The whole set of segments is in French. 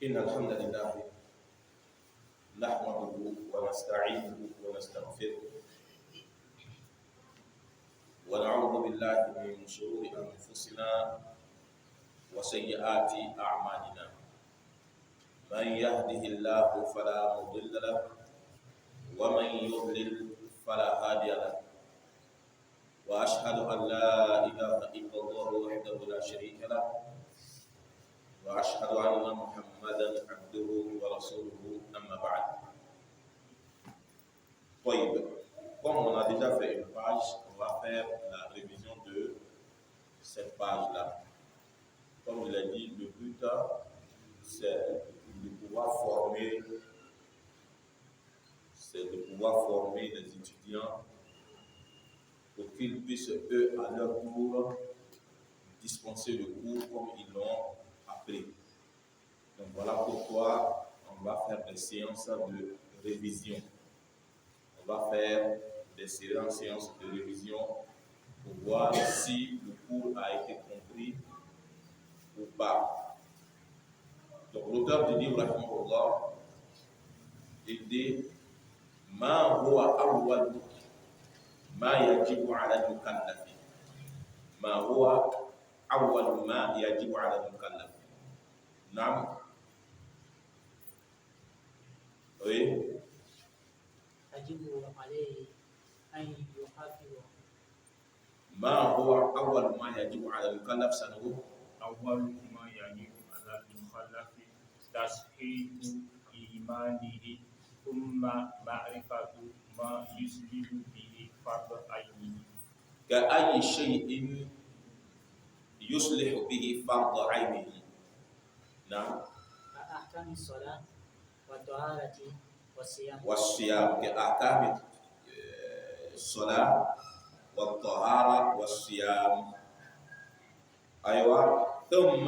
إن الحمد لله نحمده ونستعينه ونستغفره ونعوذ بالله من شرور أنفسنا وسيئات أعمالنا من يهده الله فلا مضل له ومن يضلل فلا هادي له وأشهد أن لا إله إلا الله وحده لا شريك له وأشهد أن محمدا عبده ورسوله أما بعد. طيب, comme on a déjà fait une page, on va faire la révision de cette page-là. Comme je l'ai dit, le but c'est de pouvoir former les étudiants pour qu'ils puissent, eux, à leur tour, dispenser le cours comme ils l'ont appris. Donc voilà pourquoi on va faire des séances de révision. On va faire des séances de révision pour voir si le cours a été compris ou pas. Donc l'auteur du livre, rahimahullah, il dit Ma huwa awwal ma yajibu ala al-mukallaf. Ma huwa awwal ma yajibu ala al-mukallaf. Naam. Oui. يجب عليه أن يحافظ. ما هو أول ما يجب على المكلف سنه؟ أول ما يجب على المكلف تصحيح إيمانه ثم معرفة ما يصلح به فرض عينه. كأي شيء يصلح به فرض عينه. نعم. كأحكام الصلاة والطهارة والصيام كأحكام الصلاة والطهارة والصيام. أيوة. ثم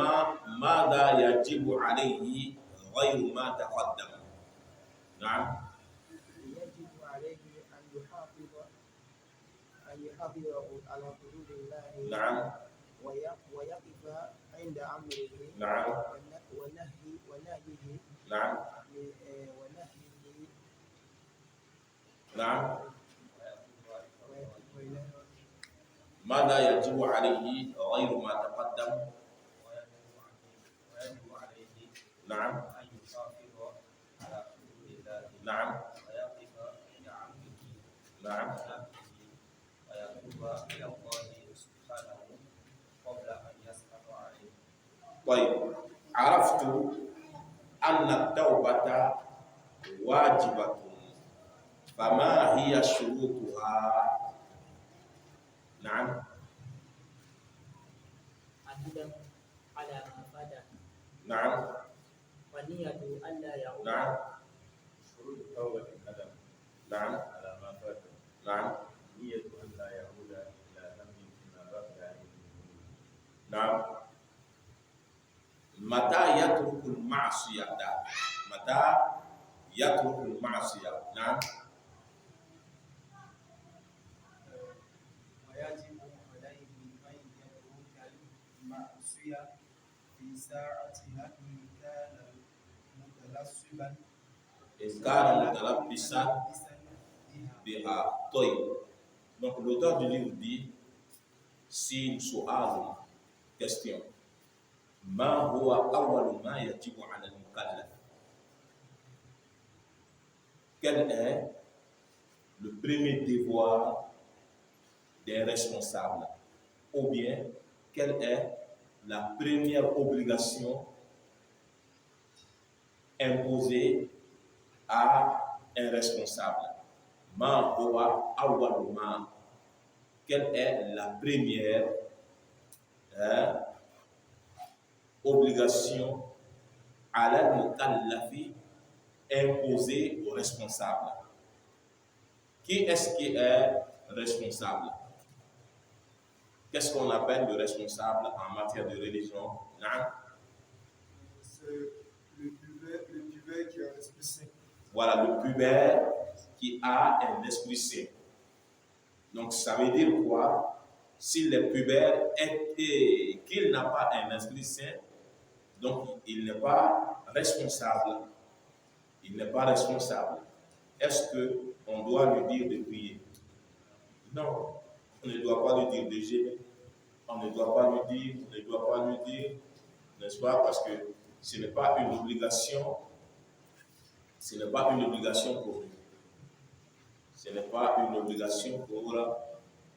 ماذا يجب عليه غير ما تقدم؟ نعم. يجب عليه أن يحافظ على حدود الله. نعم. ويقف عند أمره. نعم. ونهيه. نعم. نعم. ماذا يجب عليه غير ما تقدم؟ ويجب عليه نعم. أن يحافظ على حدود الله. نعم. ويقف عند عمله. نعم. ويتوب إلى الله سبحانه قبل أن يسخط عليه. طيب، عرفت أن التوبة واجبة، فما هي شروطها؟ نعم. الندم على ما فات. نعم. ونية ألا يعود. نعم. شروط التوبة الندم. نعم. على ما فات. نعم. نية ألا يعود إلى ذنب فيما بقي عليه. نعم. متى يترك المعصية؟ متى يترك المعصية؟ نعم. ويجب عليه أن يترك المعصية في ساعتها إن كان متلبسا بها. طيب. Donc l'auteur du livre dit si سؤال question ما هو أول ما يجب على المكلف. Quel est le premier devoir des responsables, ou bien quelle est la première obligation imposée à un responsable? Ma huwa awwalu ma. Quelle est la première obligation à al-mukallafi imposée aux responsables? Qui est-ce qui est responsable? Qu'est-ce qu'on appelle le responsable en matière de religion? Non? C'est le pubère qui a l'esprit saint. Voilà, le pubère qui a un esprit saint. Donc ça veut dire quoi? Si le pubère est et qu'il n'a pas un esprit saint, donc il n'est pas responsable, il n'est pas responsable, est-ce qu'on doit lui dire de prier? Non, on ne doit pas lui dire de jeûner, on ne doit pas lui dire, n'est-ce pas? Parce que ce n'est pas une obligation, ce n'est pas une obligation pour lui. Ce n'est pas une obligation pour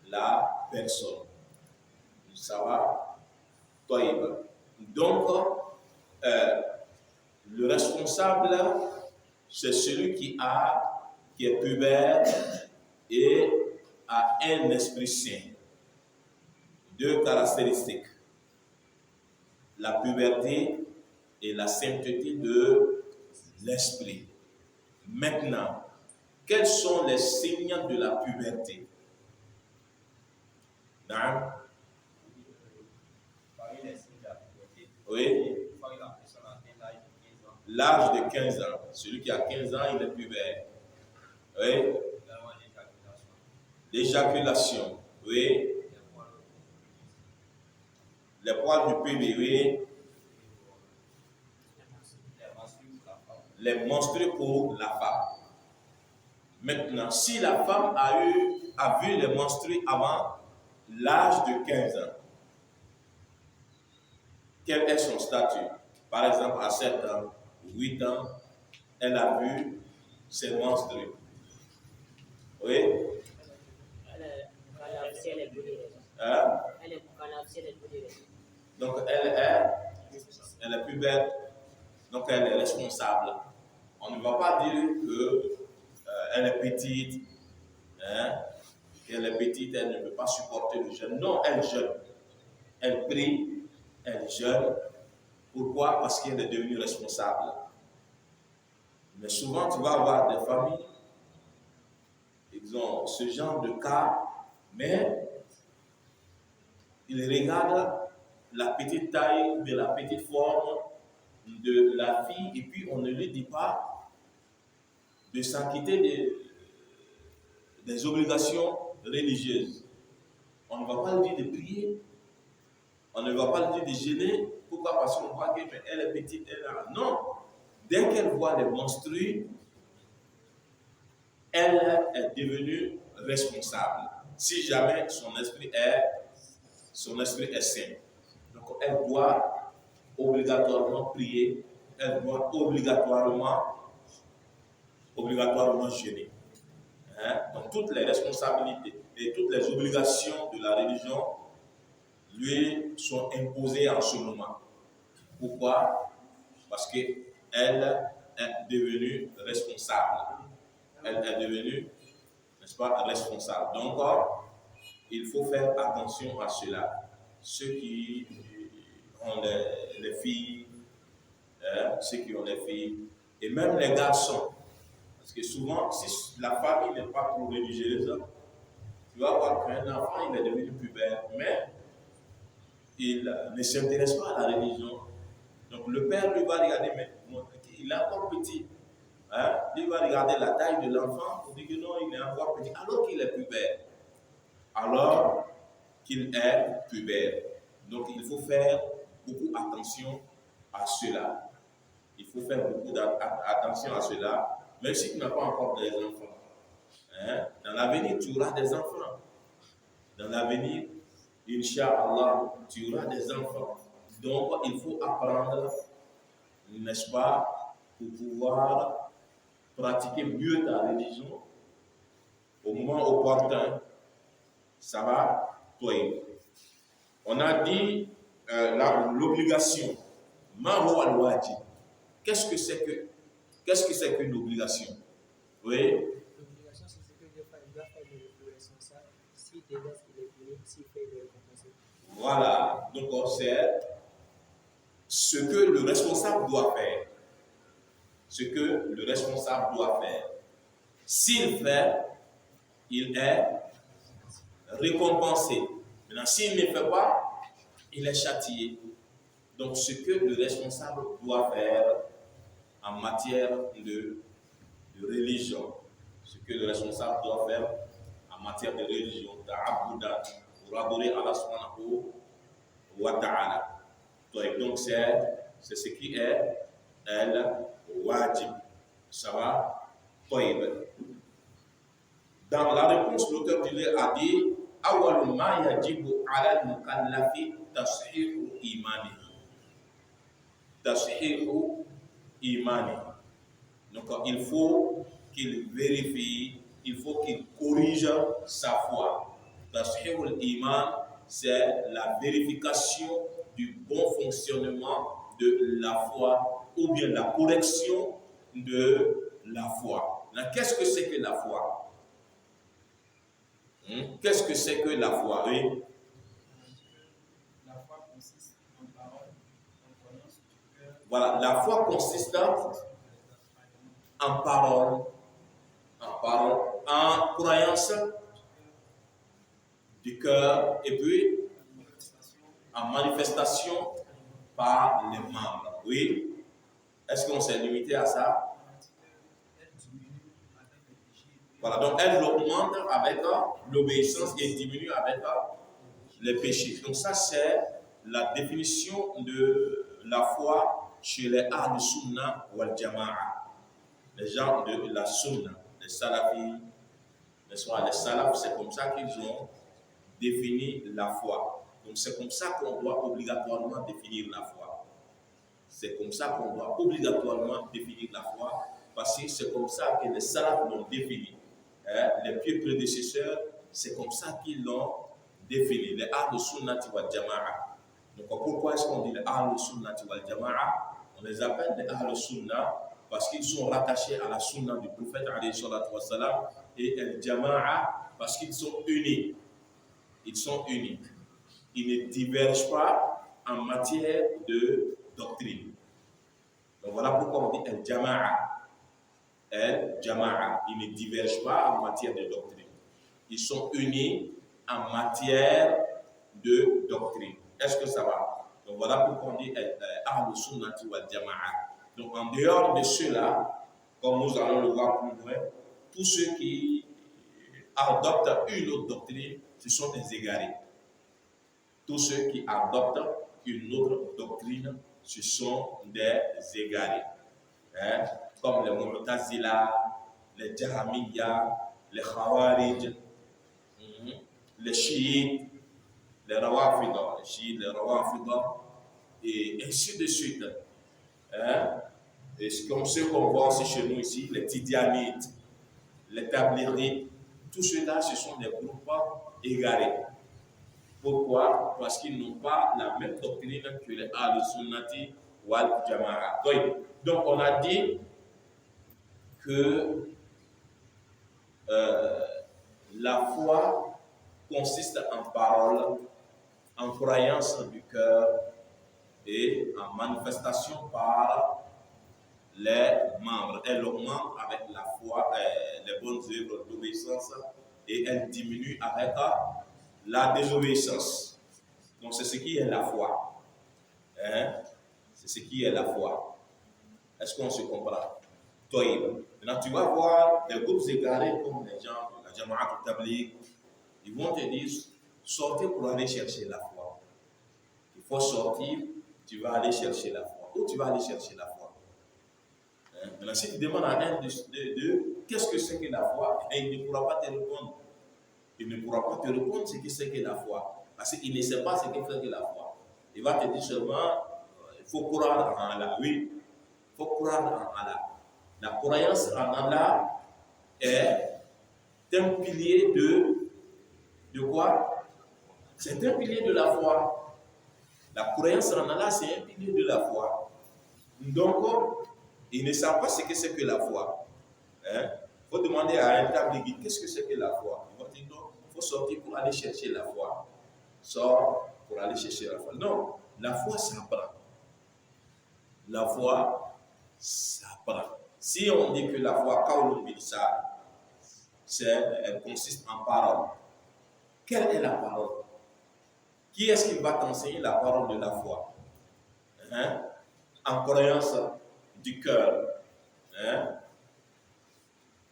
la personne. Ça va? Donc, le responsable, c'est celui qui est pubère et a un esprit saint. Deux caractéristiques. La puberté et la sainteté de l'esprit. Maintenant, quels sont les signes de la puberté? Non? Parmi les signes de la puberté, Oui. quand la personne atteint l'âge de 15 ans, L'âge de 15 ans. Celui qui a 15 ans, il est pubère. Oui. également l'éjaculation, L'éjaculation. Oui. Les poils du pubis. Oui. Les menstrues pour la femme. Maintenant, si la femme a vu les menstrues avant l'âge de 15 ans, quel est son statut? Par exemple, à 7 ans, 8 ans, elle a vu ses menstrues. Oui? Hein? Donc, elle est plus belle, donc elle est responsable. On ne va pas dire qu'elle est petite, hein? Qu'elle est petite, elle ne peut pas supporter le jeûne. Non, elle jeûne. Elle prie, elle jeûne. Pourquoi? Parce qu'elle est devenue responsable. Mais souvent, tu vas avoir des familles, ils ont ce genre de cas, mais ils regardent la petite taille, de la petite forme de la fille, et puis on ne lui dit pas de s'acquitter des obligations religieuses. On ne va pas lui dire de prier, on ne va pas lui dire de jeûner. Pourquoi? Parce qu'on voit qu'elle est petite, elle a... Non! Dès qu'elle voit les menstrues, elle est devenue responsable. Si jamais son esprit est sain. Donc elle doit obligatoirement prier, elle doit obligatoirement jeûner. Hein? Donc toutes les responsabilités et toutes les obligations de la religion lui sont imposées en ce moment. Pourquoi? Parce qu'elle est devenue responsable. Elle est devenue, n'est-ce pas, responsable. Donc, il faut faire attention à cela. Ceux qui ont les filles, ceux qui ont les filles, et même les garçons. Parce que souvent, si la famille n'est pas trop religieuse, tu vas voir qu'un enfant, il est devenu pubère, mais il ne s'intéresse pas à la religion. Donc le père lui va regarder, mais il est encore petit. Hein? Il va regarder la taille de l'enfant pour dire que non, il est encore petit, alors qu'il est pubère. Alors qu'il est pubère. Donc il faut faire beaucoup attention à cela. Il faut faire beaucoup attention à cela, même si tu n'as pas encore des enfants. Hein? Dans l'avenir, tu auras des enfants. Dans l'avenir, Inch'Allah, tu auras des enfants. Donc, il faut apprendre, n'est-ce pas, pour pouvoir pratiquer mieux ta religion au moment opportun. Ça va, toi. On a dit l'obligation. Maho al-wajib. Qu'est-ce que c'est qu'une obligation? Oui. L'obligation, c'est ce que Dieu fait. Il doit faire le responsable. S'il délaisse, il est puni. S'il fait, il est récompensé. Voilà. Donc, c'est ce que le responsable doit faire. Ce que le responsable doit faire. S'il fait, il est récompensé. Maintenant, s'il ne fait pas, il est châtié. Donc, ce que le responsable doit faire en matière de religion, ce que le responsable doit faire en matière de religion, ta'abuda, pour adorer Allah subhanahu wa ta'ala. Donc, c'est ce qui est al-wajib. Ça va? طيب. Dans la réponse, l'auteur du livre a dit أول ما يجب على المكلف تصحيح إيمانه. تصحيح إيمانه. Donc, il faut qu'il vérifie, il faut qu'il corrige sa foi. تصحيح الإيمان, c'est la vérification du bon fonctionnement de la foi ou bien la correction de la foi. Qu'est-ce que c'est que la foi? Qu'est-ce que c'est que la foi? Oui. La foi consiste en parole, en croyance du cœur. Voilà, la foi consiste en parole, en croyance du cœur et puis en manifestation par les membres. Oui. Est-ce qu'on s'est limité à ça? Voilà, donc elle augmente avec l'obéissance et diminue avec les péchés. Donc ça, c'est la définition de la foi chez les Ahl Sunnah wal Jama'a. Les gens de la Sunna, les Salafis, les Salafs, c'est comme ça qu'ils ont défini la foi. Donc c'est comme ça qu'on doit obligatoirement définir la foi. C'est comme ça qu'on doit obligatoirement définir la foi, parce que c'est comme ça que les Salafs l'ont défini. Les pieux prédécesseurs, c'est comme ça qu'ils l'ont défini, les Ahl Sunnati wal Jama'a. Donc pourquoi est-ce qu'on dit les Ahl Sunnati wal Jama'a? On les appelle les Ahl Sunnah parce qu'ils sont rattachés à la Sunna du prophète alayhi salatu wa salam, et el Jama'a parce qu'ils sont unis. Ils sont unis. Ils ne divergent pas en matière de doctrine. Donc voilà pourquoi on dit el Jama'a. El-Jama'a, ils ne divergent pas en matière de doctrine. Ils sont unis en matière de doctrine. Est-ce que ça va? Donc voilà pourquoi on dit Ahl Sunnati wal Jama'a. Donc en dehors de cela, comme nous allons le voir plus loin, tous ceux qui adoptent une autre doctrine, ce sont des égarés. Tous ceux qui adoptent une autre doctrine, ce sont des égarés. Comme les Mu'tazila, les Jahamiya, les Khawarij, les Chiites, les Rawafida, et ainsi de suite. Et comme ceux qu'on voit aussi chez nous ici, les Tidianites, les Tablirites, tout cela, ce sont des groupes égarés. Pourquoi? Parce qu'ils n'ont pas la même doctrine que les Ahl Sunnati wal Jama'a. Donc on a dit que la foi consiste en parole, en croyance du cœur et en manifestation par les membres. Elle augmente avec la foi, les bonnes œuvres d'obéissance, et elle diminue avec la désobéissance. Donc c'est ce qui est la foi. C'est ce qui est la foi. Est-ce qu'on se comprend? Maintenant, tu vas voir des groupes égarés comme les gens de la Jama'at al-Tabligh. Ils vont te dire, sortez pour aller chercher la foi. Il faut sortir, tu vas aller chercher la foi. Où tu vas aller chercher la foi? Maintenant, si tu demandes à un de qu'est-ce que c'est que la foi, et il ne pourra pas te répondre. Il ne pourra pas te répondre ce que c'est que la foi. Parce qu'il ne sait pas ce que c'est que la foi. Il va te dire seulement, il faut croire en Allah. Oui, il faut croire en Allah. La croyance en Allah est un pilier de quoi? C'est un pilier de la foi. La croyance en Allah, c'est un pilier de la foi. Donc, ils ne savent pas ce que c'est que la foi. Il faut demander à un tablighi, qu'est-ce que c'est que la foi? Il va dire non, il faut sortir pour aller chercher la foi. Sors pour aller chercher la foi. Non, la foi s'apprend. La foi s'apprend. Si on dit que la foi, elle consiste en parole, quelle est la parole? Qui est-ce qui va t'enseigner la parole de la foi? En croyance du cœur.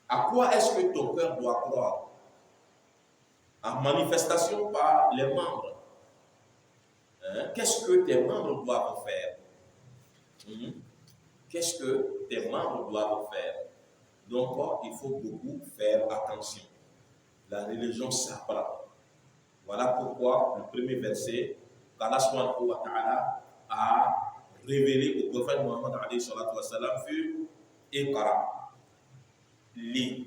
À quoi est-ce que ton cœur doit croire? En manifestation par les membres. Qu'est-ce que tes membres doivent faire? qu'est-ce que tes membres doivent faire. Donc, il faut beaucoup faire attention. La religion s'apprend. Voilà pourquoi le premier verset, qu'Allah subhanahu wa ta'ala a révélé au prophète Muhammad alayhi salatu wa salam fut Iqra, lis.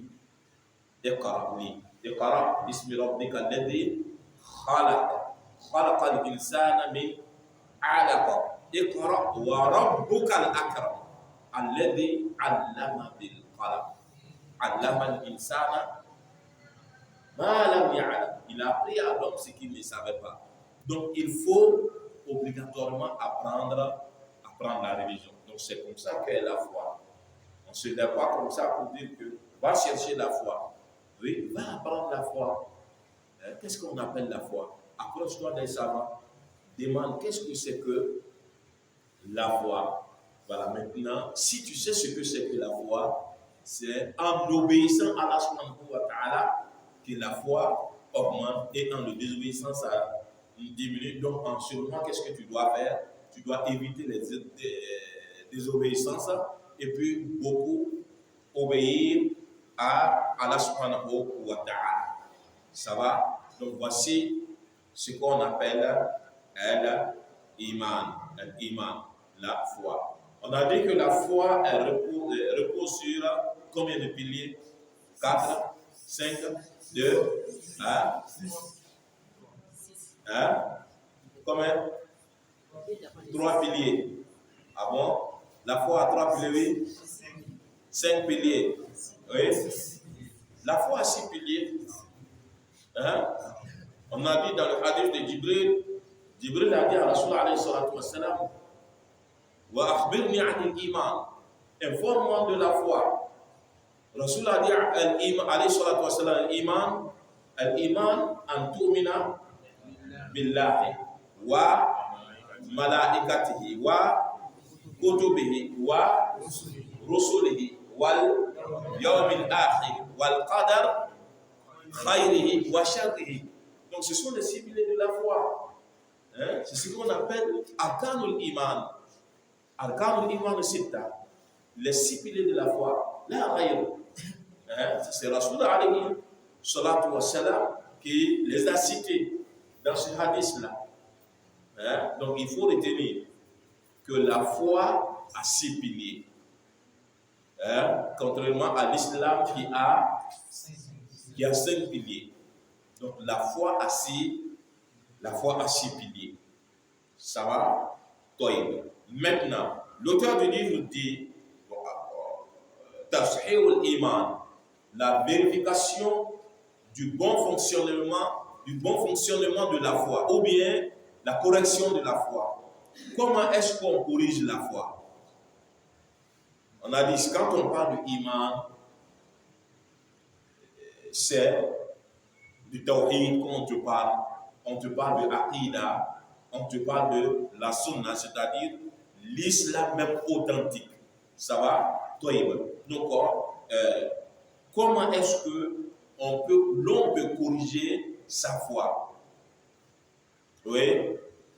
Iqra, lis. Iqra, bismi rabbika alladhi khalaq. خلق الإنسان من علق اقرأ وربك الأكرم الذي علم بالقلم علم الإنسان ما لم يعلم. Il a appris à l'homme ce qu'il ne savait pas. Donc il faut obligatoirement apprendre la religion. Donc c'est comme ça qu'est la foi. On ne se lève pas comme ça pour dire que va chercher la foi. Oui, va apprendre la foi. Qu'est-ce qu'on appelle la foi? Approche-toi des savants, demande qu'est-ce que c'est que la foi. Voilà, maintenant, si tu sais ce que c'est que la foi, c'est en obéissant à Allah subhanahu wa ta'ala que la foi augmente et en le désobéissant, ça diminue. Donc, en ce moment, qu'est-ce que tu dois faire? Tu dois éviter les désobéissances et puis beaucoup obéir à Allah subhanahu wa ta'ala. Ça va? Donc, voici ce qu'on appelle l'iman, la foi. On a dit que la foi repose sur combien de piliers? 4, 5, 2, 1. Combien? 3 piliers. Ah bon? La foi a 3 piliers, oui? 5 piliers. Oui? La foi a 6 piliers. On a dit dans le hadith de Jibril a dit à Rasul alayhi salatu wa salam, wa akhbirni an al-iman, informe-moi de la foi. Rasul a dit alayhi salatu wa salam, al-iman an tu'mina billahi wa malaikatihi wa kutubihi wa rusulihi wal yawmil akhir wal qadar khayrihi wa sharrihi. Donc, ce sont les 6 piliers de la foi. C'est ce qu'on appelle Arkanul Iman. Arkanul Iman Sitta. Les 6 piliers de la foi. La ghayr. C'est Rasul alayhi salatu wa salam qui les a cités dans ce hadith-là. Donc, il faut retenir que la foi a 6 piliers. Contrairement à l'islam qui a 5 piliers. Donc la foi a 6 piliers. Ça va? Maintenant, l'auteur du livre dit Tashihul Iman, la vérification du bon fonctionnement de la foi, ou bien la correction de la foi. Comment est-ce qu'on corrige la foi? On a dit, quand on parle de Iman, c'est du tawhid qu'on te parle. On te parle de Aqidah, on te parle de la sunna, c'est-à-dire l'islam même authentique. Ça va? Donc, comment est-ce que l'on peut corriger sa foi? Oui?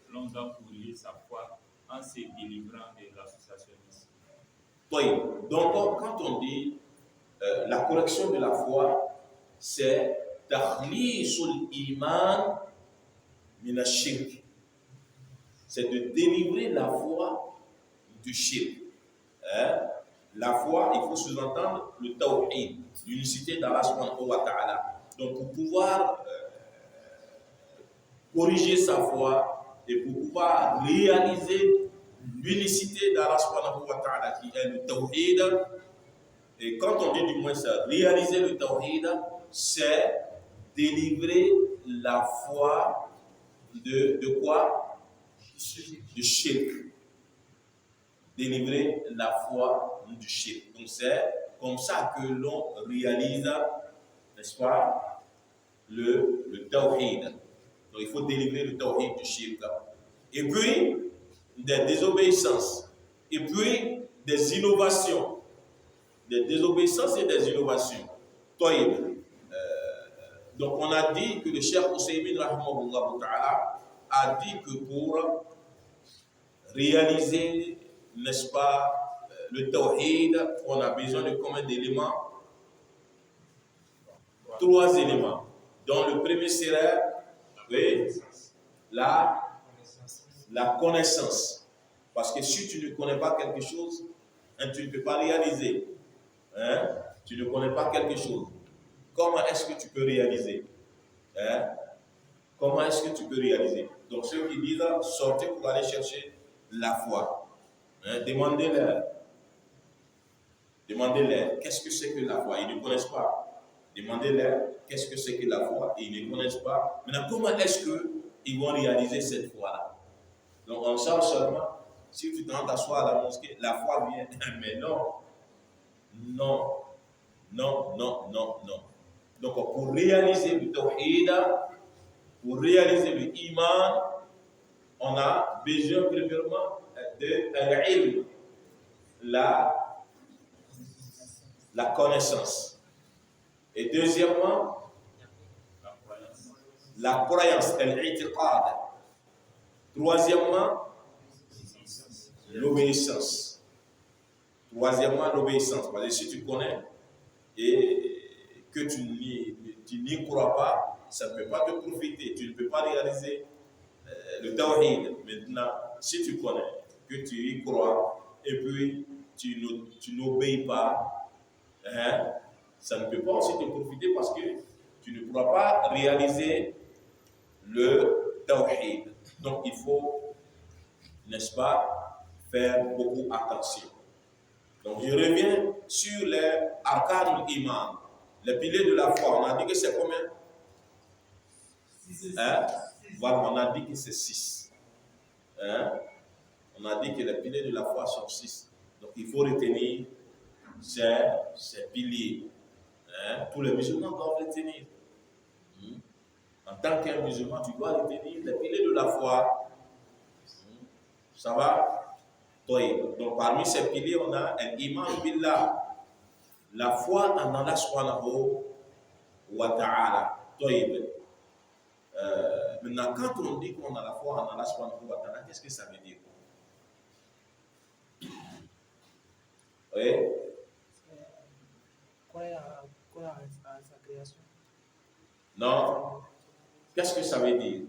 L'on doit corriger sa foi en se délivrant de l'associationnisme. Donc, quand on dit la correction de la foi, c'est takhlisul iman min ash-shirk. C'est de délivrer la foi du shirk. La foi, il faut sous-entendre le tawhid, l'unicité d'Allah subhanahu wa ta'ala. Donc, pour pouvoir corriger sa foi et pour pouvoir réaliser l'unicité d'Allah subhanahu wa ta'ala qui est le tawhid, et quand on dit du moins ça, réaliser le tawhid, c'est délivrer la foi de quoi? Du shirk. Délivrer la foi du shirk. Donc c'est comme ça que l'on réalise, n'est-ce pas, le tawhid. Donc il faut délivrer le tawhid du shirk. Et puis, des désobéissances. Et puis, des innovations. Des désobéissances et des innovations. Donc on a dit que le Cheikh Ousaymin rahimahullah ta'ala a dit que pour réaliser, n'est-ce pas, le tawhid, on a besoin de combien d'éléments? 3 éléments. Dont le premier serait, oui, la connaissance. Parce que si tu ne connais pas quelque chose, hein, tu ne peux pas réaliser. Hein? Tu ne connais pas quelque chose. Comment est-ce que tu peux réaliser? Hein? Comment est-ce que tu peux réaliser? Donc ceux qui disent, sortez pour aller chercher la foi. Hein? Demandez-leur. Demandez-leur, qu'est-ce que c'est que la foi? Ils ne connaissent pas. Demandez-leur, qu'est-ce que c'est que la foi? Ils ne connaissent pas. Maintenant, comment est-ce qu'ils vont réaliser cette foi-là? Donc, on charge seulement, si tu t'en t'assois à la mosquée, la foi vient. Mais non. Non. Non, non, non, non. Donc, pour réaliser le tawhid, pour réaliser le iman, on a besoin premièrement de l'ilm, la connaissance. Et deuxièmement, la croyance, l'itiqad. Troisièmement, l'obéissance. Troisièmement, l'obéissance. Parce que si tu connais et que tu n'y crois pas, ça ne peut pas te profiter. Tu ne peux pas réaliser le tawhid. Maintenant, si tu connais, que tu y crois, et puis tu n'obéis pas, hein, ça ne peut pas aussi te profiter parce que tu ne pourras pas réaliser le tawhid. Donc, il faut, n'est-ce pas, faire beaucoup attention. Donc, je reviens sur les arcanes iman, les piliers de la foi. On a dit que c'est combien? Hein? Voilà, on a dit que c'est 6. Hein? On a dit que les piliers de la foi sont 6. Donc, il faut retenir ces piliers. Hein? Tous les musulmans doivent retenir. En tant qu'un musulman, tu dois retenir les piliers de la foi. Ça va? Donc, parmi ces piliers, on a l'iman billah, la foi en Allah subhanahu wa ta'ala. Maintenant, quand on dit qu'on a la foi en Allah subhanahu wa ta'ala, qu'est-ce que ça veut dire? Oui? Croire à sa création. Non? Qu'est-ce que ça veut dire?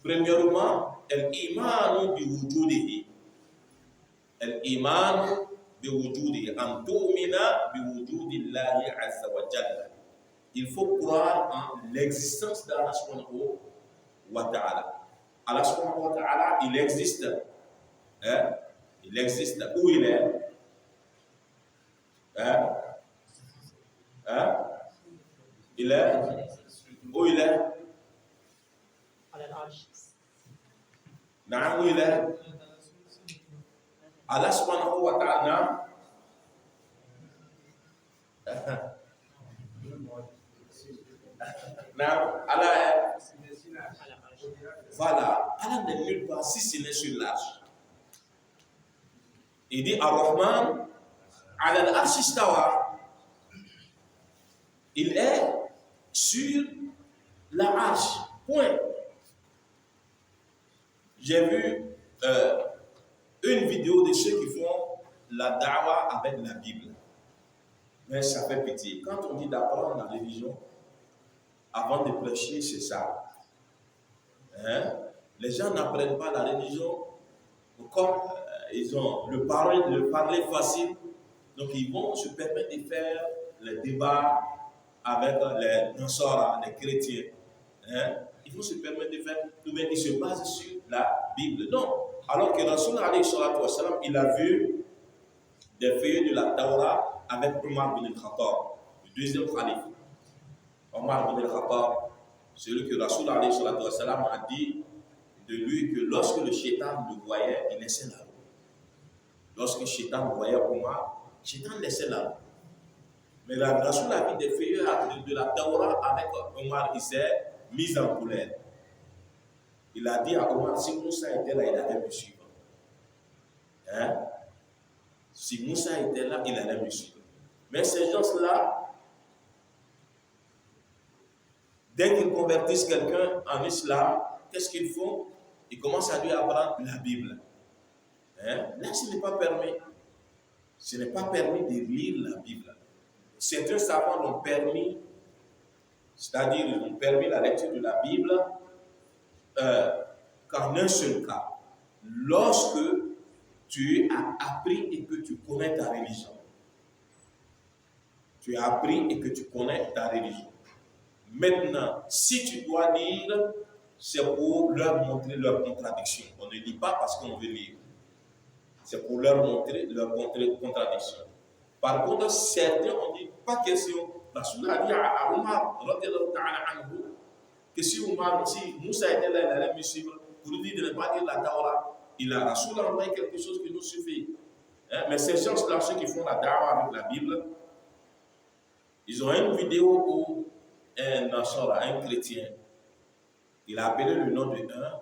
Premièrement, l'iman biwujudihi. L'iman biwujudihi. An tu'mina biwujudillahi azza wa jalla. Il faut croire en l'existence d'Allah subhanahu wa ta'ala. Allah subhanahu wa ta'ala, il existe. Hein? Il existe. Où il est? Hein? Hein? Il est? Où il est? Où il est? Allah subhanahu wa ta'ala. Allah est. Voilà. Allah n'est nulle part si ce n'est sur l'arche. Il dit Ar-Rahman ala al-arsh istawa. Il est sur la arche. Point. J'ai vu une vidéo de ceux qui font la da'wa avec la Bible. Mais ça fait pitié. Quand on dit d'apprendre la religion, avant de prêcher, c'est ça. Hein? Les gens n'apprennent pas la religion comme ils ont le parler facile. Donc ils vont se permettre de faire les débats avec les Nasara, les chrétiens. Hein? Il faut se permettre de faire, mais ils se basent sur la Bible. Non. Alors que Rasul alayhi salatu wa salam, il a vu des feuilles de la Torah avec Omar bin al-Khattab, le deuxième calife. Omar bin al-Khattab, celui que Rasul alayhi salatu wa salam a dit de lui que lorsque le shaitan le voyait, il laissait la roue. Lorsque le shaitan voyait Omar, le shaitan laissait la roue. Mais la Rasul a vu des feuilles de la Torah avec Omar, il s'est mis en colère. Il a dit à Omar, si Moussa était là, il allait me suivre. Hein? Si Moussa était là, il allait me suivre. Mais ces gens-là, dès qu'ils convertissent quelqu'un en islam, qu'est-ce qu'ils font? Ils commencent à lui apprendre la Bible. Hein? Là, ce n'est pas permis. Ce n'est pas permis de lire la Bible. Certains savants l'ont permis, c'est-à-dire ils ont permis la lecture de la Bible qu'en un seul cas, lorsque tu as appris et que tu connais ta religion. Tu as appris et que tu connais ta religion. Maintenant, si tu dois lire, c'est pour leur montrer leur contradiction. On ne lit pas parce qu'on veut lire. C'est pour leur montrer leur contradiction. Par contre, certains ont dit, pas question. Rasoul a dit à Omar, que si Moussa était là, il allait me suivre. Pour lui dire de ne pas lire la Torah, il a Rasoul a envoyé quelque chose qui nous suffit. Hein? Mais ces gens-là, ceux qui font la Dawa avec la Bible, ils ont une vidéo où un chrétien, il a appelé le nom de un,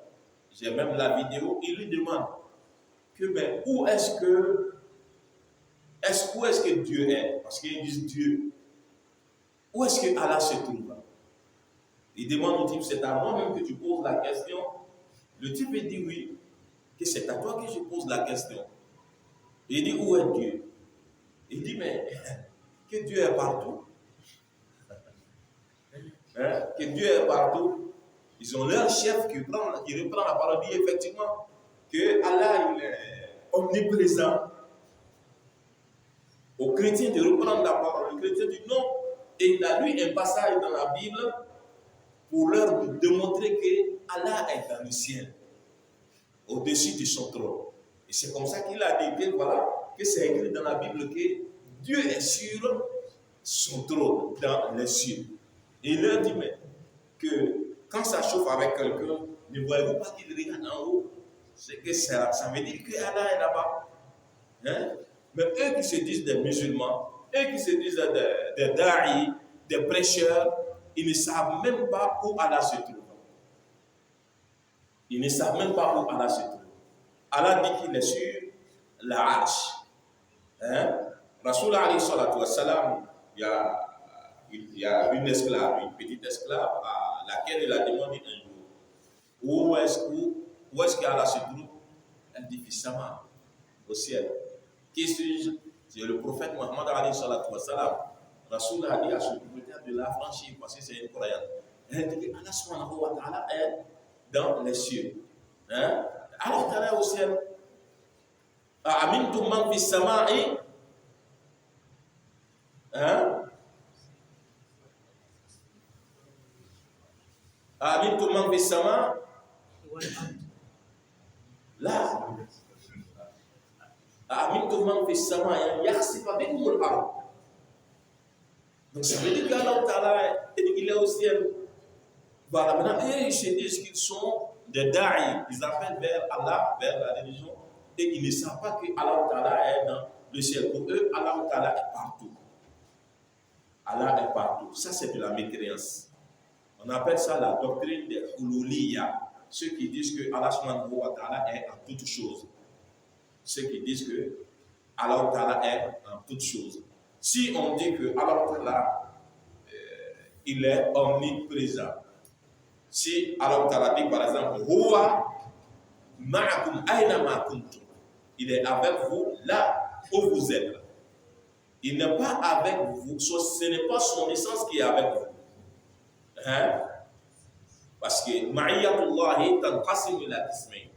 j'ai même la vidéo, il lui demande que, ben, où est-ce que Dieu est? Parce qu'ils disent Dieu. Où est-ce que Allah se trouve? Il demande au type, c'est à moi-même que tu poses la question. Le type il dit oui, que c'est à toi que je pose la question. Il dit, où est Dieu? Il dit, mais que Dieu est partout. Hein? Que Dieu est partout. Ils ont leur chef qui reprend la parole, dit effectivement que Allah il est omniprésent. Aux chrétiens de reprendre la parole, le chrétien dit non. Et il a lu un passage dans la Bible pour leur démontrer que Allah est dans le ciel, au-dessus de son trône. Et c'est comme ça qu'il a dit que voilà, que c'est écrit dans la Bible que Dieu est sur son trône dans les cieux. Et il leur dit mais que quand ça chauffe avec quelqu'un, ne voyez-vous pas qu'il regarde en haut? C'est que ça veut dire que Allah est là-bas. Hein? Mais eux qui se disent des musulmans, eux qui se disent des da'i, des prêcheurs, ils ne savent même pas où Allah se trouve. Ils ne savent même pas où Allah se trouve. Allah dit qu'il est sur la arche. Hein? Rasoul alayhi salatu wassalam, il y a une esclave, une petite esclave à laquelle il a demandé un jour où est-ce qu'Allah se trouve? Elle dit Fissama, au ciel. Qui suis-je? C'est le prophète Mohammed alayhi salatu wassalam. Rasoul a dit à son propriétaire de la franchir parce que c'est une croyante. Elle dit que Allah subhanahu wa ta'ala est dans les cieux. Hein? Allah ta'ala est au ciel. Amintum man fis sama'i. Hein? Amintum man fis sama'i. Là. Amintum man fis sama'i yakhsifa bikumul ard. Donc ça veut dire qu'Allah Ta'ala, il est au ciel. Voilà, maintenant, eux, ils se disent qu'ils sont des da'i. Ils appellent vers Allah, vers la religion, et ils ne savent pas que Allah Ta'ala est dans le ciel. Pour eux, Allah Ta'ala est partout. Allah est partout. Ça, c'est de la mécréance. On appelle ça la doctrine des Hululiyya. Ceux qui disent que Allah subhanahu wa ta'ala est en toutes choses. Ceux qui disent que Allah Ta'ala est en toutes choses. Si on dit que Allah Ta'ala, il est omniprésent. Si Allah Ta'ala dit par exemple, Huwa ma'akum aina ma kuntum. Il est avec vous là où vous êtes. Il n'est pas avec vous. Ce n'est pas son essence qui est avec vous. Hein? Parce que ma'iyatullahi tanqasim ila qismayn.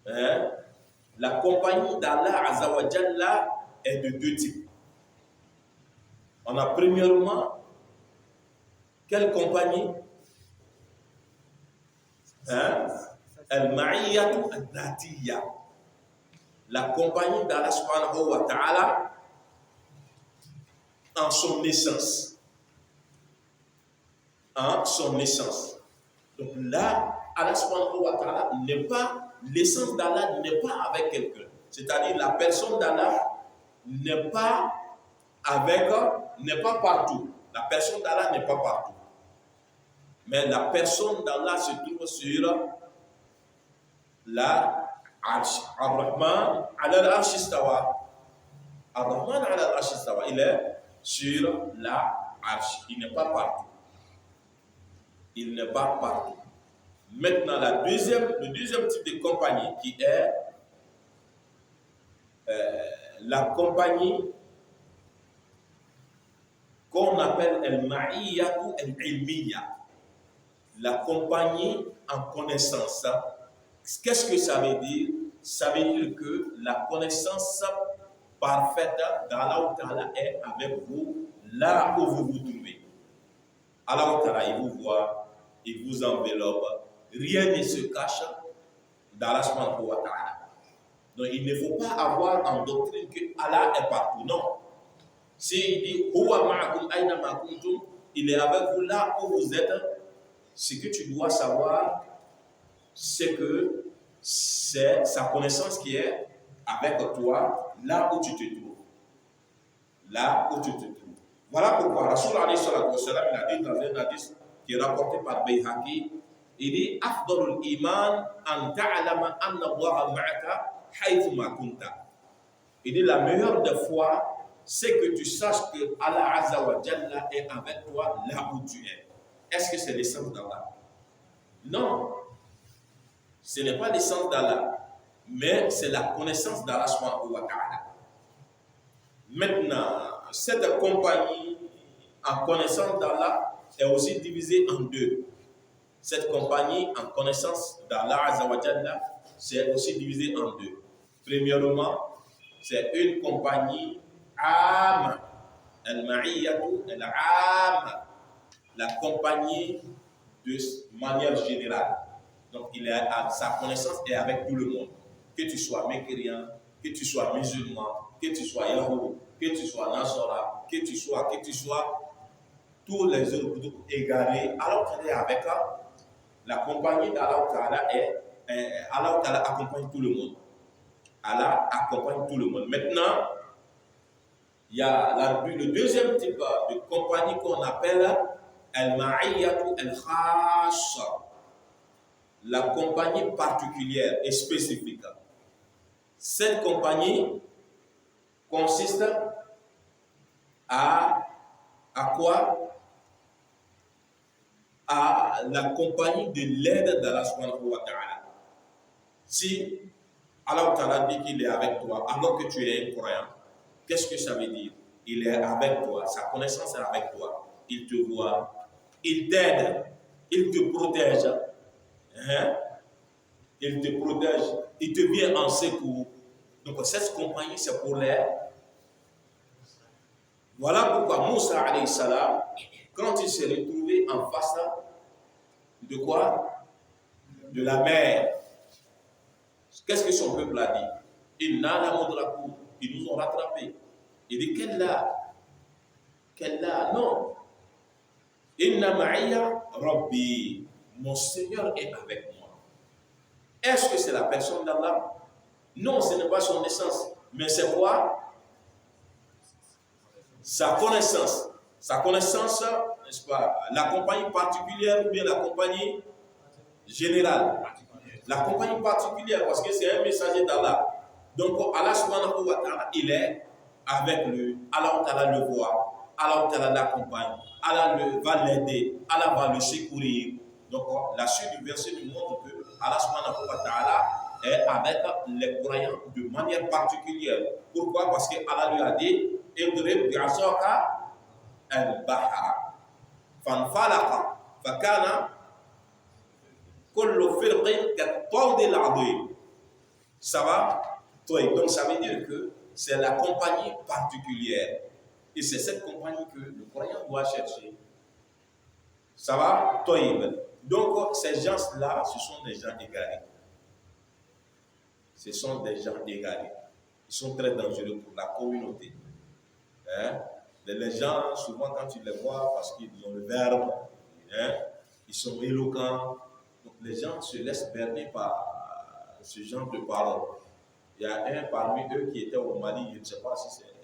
Hein? La compagnie d'Allah Azza wa Jalla est de deux types. On a premièrement, quelle compagnie? Hein? Al-Ma'iyyatu al-Dhatiyya. La compagnie d'Allah subhanahu wa ta'ala en son essence. En son essence. Donc là, Allah subhanahu wa ta'ala n'est pas, l'essence d'Allah n'est pas avec quelqu'un. C'est-à-dire la personne d'Allah n'est pas avec, n'est pas partout. La personne d'Allah n'est pas partout. Mais la personne d'Allah se trouve sur la arsh. Ar-Rahman ala al-arsh istawa. Ar-Rahman ala al-arsh istawa. Il est sur la arsh. Il n'est pas partout. Il n'est pas partout. Maintenant, le deuxième type de compagnie qui est la compagnie qu'on appelle al-ma'iyyatu al-ilmiyya, la compagnie en connaissance. Qu'est-ce que ça veut dire? Ça veut dire que la connaissance parfaite d'Allah Ta'ala est avec vous, là où vous vous trouvez. Allah Ta'ala, il vous voit, il vous enveloppe, rien ne se cache d'Allah subhanahu wa ta'ala. Donc il ne faut pas avoir en doctrine que Allah est partout, non. S'il dit Huwa ma'akum aina ma kuntum, il est avec vous là où vous êtes, ce que tu dois savoir, c'est que c'est sa connaissance qui est avec toi là où tu te trouves. Là où tu te trouves. Voilà pourquoi Rasul alayhi salatu wa salam, il a dit dans un hadith qui est rapporté par Bayhaqi, il dit Afdalul iman an ta'lama anna Allah ma'aka haythu ma kunta. Il dit la meilleure des foi, c'est que tu saches que Allah Azza wa Jalla est avec toi là où tu es. Est-ce que c'est l'essence d'Allah? Non. Ce n'est pas l'essence d'Allah, mais c'est la connaissance d'Allah subhanahu wa ta'ala. Maintenant, cette compagnie en connaissance d'Allah est aussi divisée en deux. Cette compagnie en connaissance d'Allah Azza wa Jalla, c'est aussi divisé en deux. Premièrement, c'est une compagnie âme, al-ma'iyyatu al-âme, la compagnie de manière générale. Donc, sa connaissance est avec tout le monde. Que tu sois mécréant, que tu sois musulman, que tu sois yahou, que tu sois nasara, que tu sois, tous les autres groupes égarés, alors qu'il est avec la compagnie d'Allah Ta'ala Allah Ta'ala accompagne tout le monde. Allah accompagne tout le monde. Maintenant, il y a le deuxième type de compagnie qu'on appelle al-ma'iyyatu al-khassa, la compagnie particulière et spécifique. Cette compagnie consiste à quoi? À la compagnie de l'aide d'Allah subhanahu wa ta'ala. Si Allah Ta'ala dit qu'il est avec toi alors que tu es un croyant, qu'est-ce que ça veut dire? Il est avec toi, sa connaissance est avec toi, il te voit, il t'aide, il te protège, hein? Il te protège, il te vient en secours. Donc cette compagnie c'est pour les... Voilà pourquoi Moussa alayhi salam, quand il s'est retrouvé en face de quoi? De la mer. Qu'est-ce que son peuple a dit? Ils nous ont rattrapés. Il dit qu'elle non. Inna ma'iyya Rabbi, mon Seigneur est avec moi. Est-ce que c'est la personne d'Allah? Non, ce n'est pas son essence. Mais c'est quoi? Sa connaissance. Sa connaissance, n'est-ce pas? La compagnie particulière ou bien la compagnie générale? La compagnie particulière, parce que c'est un messager d'Allah. Donc, Allah subhanahu wa ta'ala, il est avec lui. Allah ta'ala le voit. Allah ta'ala l'accompagne. Allah va l'aider. Allah va le secourir. Donc, la suite du verset nous montre que Allah subhanahu wa ta'ala est avec les croyants de manière particulière. Pourquoi? Parce que Allah lui a dit Idrib bi'asaka al-bahra fanfalaqa fakana kullu firqin kattawdil adhim. Ça va? Donc ça veut dire que c'est la compagnie particulière. Et c'est cette compagnie que le croyant doit chercher. Ça va? Donc ces gens-là, ce sont des gens égarés. Ce sont des gens égarés. Ils sont très dangereux pour la communauté. Hein? Les gens, souvent quand tu les vois, parce qu'ils ont le verbe, hein? Ils sont éloquents. Donc les gens se laissent berner par ce genre de paroles. Il y a un parmi eux qui était au Mali, je ne sais pas si c'est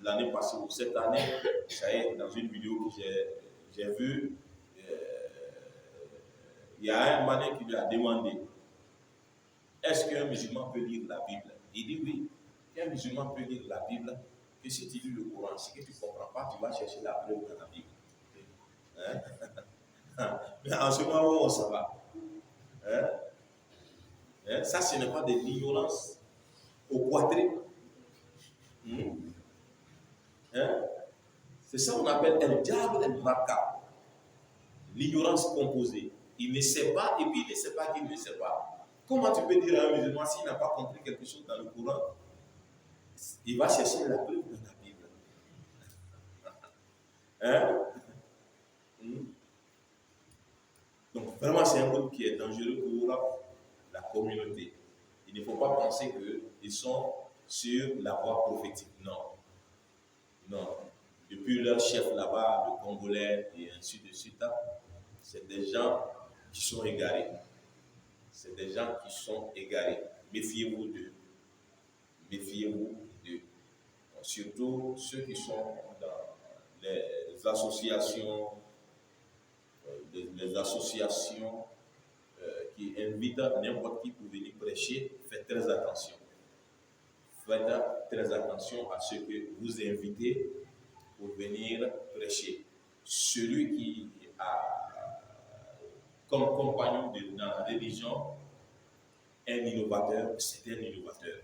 l'année passée ou cette année, ça y est, dans une vidéo que j'ai vue, il y a un Malien qui lui a demandé est-ce qu'un musulman peut lire la Bible? Il dit oui, un musulman peut lire la Bible, que si tu lis le Coran, si tu ne comprends pas, tu vas chercher la preuve dans la Bible. Hein? Mais en ce moment, ça va. Hein? Hein? Ça, ce n'est pas de l'ignorance au poitré. Hein? C'est ça qu'on appelle un diable al-murakkab. L'ignorance composée. Il ne sait pas et puis il ne sait pas qu'il ne sait pas. Comment tu peux dire à un musulman s'il n'a pas compris quelque chose dans le Coran? Il va chercher la preuve dans la Bible. Hein? Donc vraiment c'est un groupe qui est dangereux pour la communauté. Il ne faut pas penser qu'ils sont sur la voie prophétique. Non. Non. Depuis leur chef là-bas, le Congolais et ainsi de suite, c'est des gens qui sont égarés. C'est des gens qui sont égarés. Méfiez-vous d'eux. Méfiez-vous d'eux. Surtout ceux qui sont dans les associations, qui invitent n'importe qui pour venir prêcher. Faites très attention. Faites très attention à ceux que vous invitez pour venir prêcher. Celui qui a comme compagnon dans la religion un innovateur, c'est un innovateur.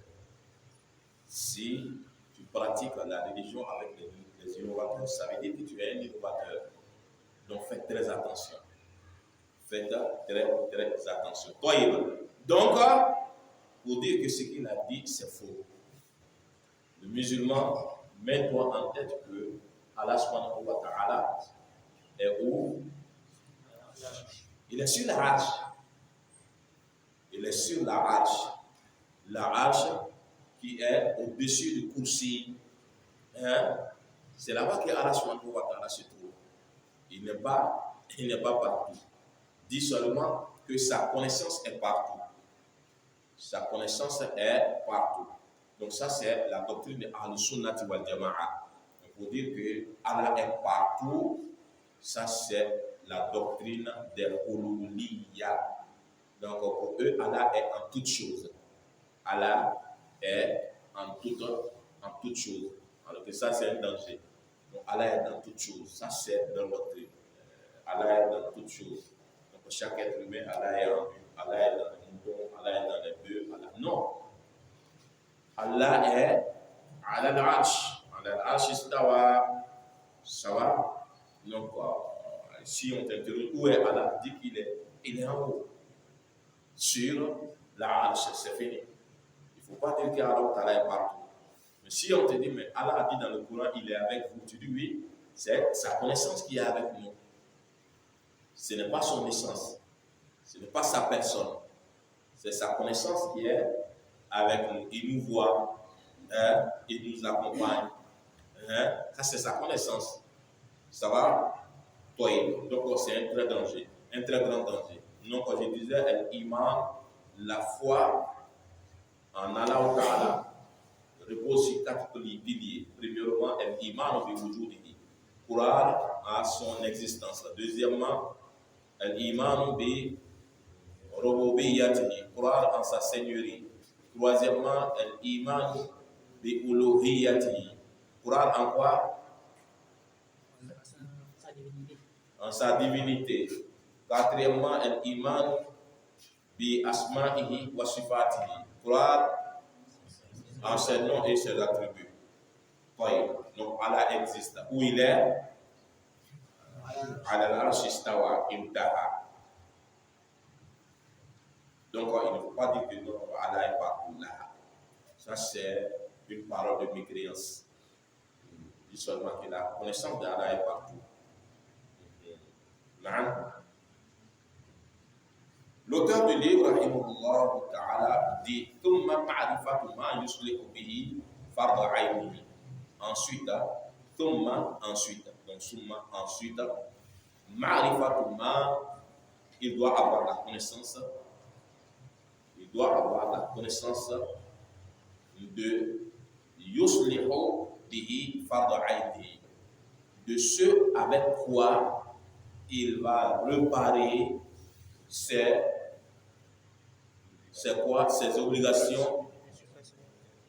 Si tu pratiques la religion avec les innovateurs, ça veut dire que tu es un innovateur. Donc faites très attention. Faites très attention. Donc, pour dire que ce qu'il a dit, c'est faux. Le musulman, mets-toi en tête que Allah subhanahu wa ta'ala est où? Il est sur la arche. Il est sur la arche. La arche qui est au-dessus du kursi. Hein? C'est là-bas que Allah subhanahu wa ta'ala se trouve. Il n'est pas partout. Dis seulement que sa connaissance est partout. Sa connaissance est partout. Donc ça, c'est la doctrine de Ahl-Sunnati wal Jama'a. Pour dire que Allah est partout, ça c'est la doctrine des Uluhiyya. Donc pour eux, Allah est en toutes choses. Allah est en toutes choses. Alors que ça, c'est un danger. Donc Allah est dans toutes choses. Ça, c'est leur doctrine. Allah est dans toutes choses. Donc chaque être humain, Allah est en lui. Allah est dans les moutons, Allah est dans les bœufs. Non. Allah est ala al-arsh. Ala al-arsh istawa. Ça va? Donc, si on t'interroge où est Allah, dit qu'il est en haut. Sur la arche, c'est fini. Il ne faut pas dire qu'Allah est partout. Mais si on te dit, mais Allah a dit dans le Coran, il est avec vous, tu dis oui, c'est sa connaissance qui est avec nous. Ce n'est pas son essence. Ce n'est pas sa personne. C'est sa connaissance qui est avec nous. Il nous voit, il nous accompagne. Ça, c'est sa connaissance. Ça va? Donc, c'est un très grand danger. Donc, quand je disais, l'iman, la foi en Allah Ta'ala, repose sur 4 piliers. Premièrement, l'iman bi wujudihi. Croire à son existence. Deuxièmement, l'iman bi rububiyyatihi. Croire en sa seigneurie. Troisièmement, l'iman bi uluhiyyatihi. Croire en quoi? En sa divinité. Quatrièmement, l'iman bi asma'ihi wa sifatihi. Croire en ses noms et ses attributs. Donc Allah existe. Où il est? Ala al-arsh istawa intaha. Donc il ne faut pas dire que non, Allah est partout là. Ça c'est une parole de mécréance. Il dit seulement que la connaissance d'Allah est partout. L'auteur du livre, rahimahullah ta'ala, dit thumma ma'rifatu ma yuslihu bihi fardu aynihi. Ensuite, thumma, ensuite, donc summa, ensuite, ma'rifatu ma, il doit avoir la connaissance, de yuslihu bihi fardu aynihi, de ce avec quoi il va réparer ses obligations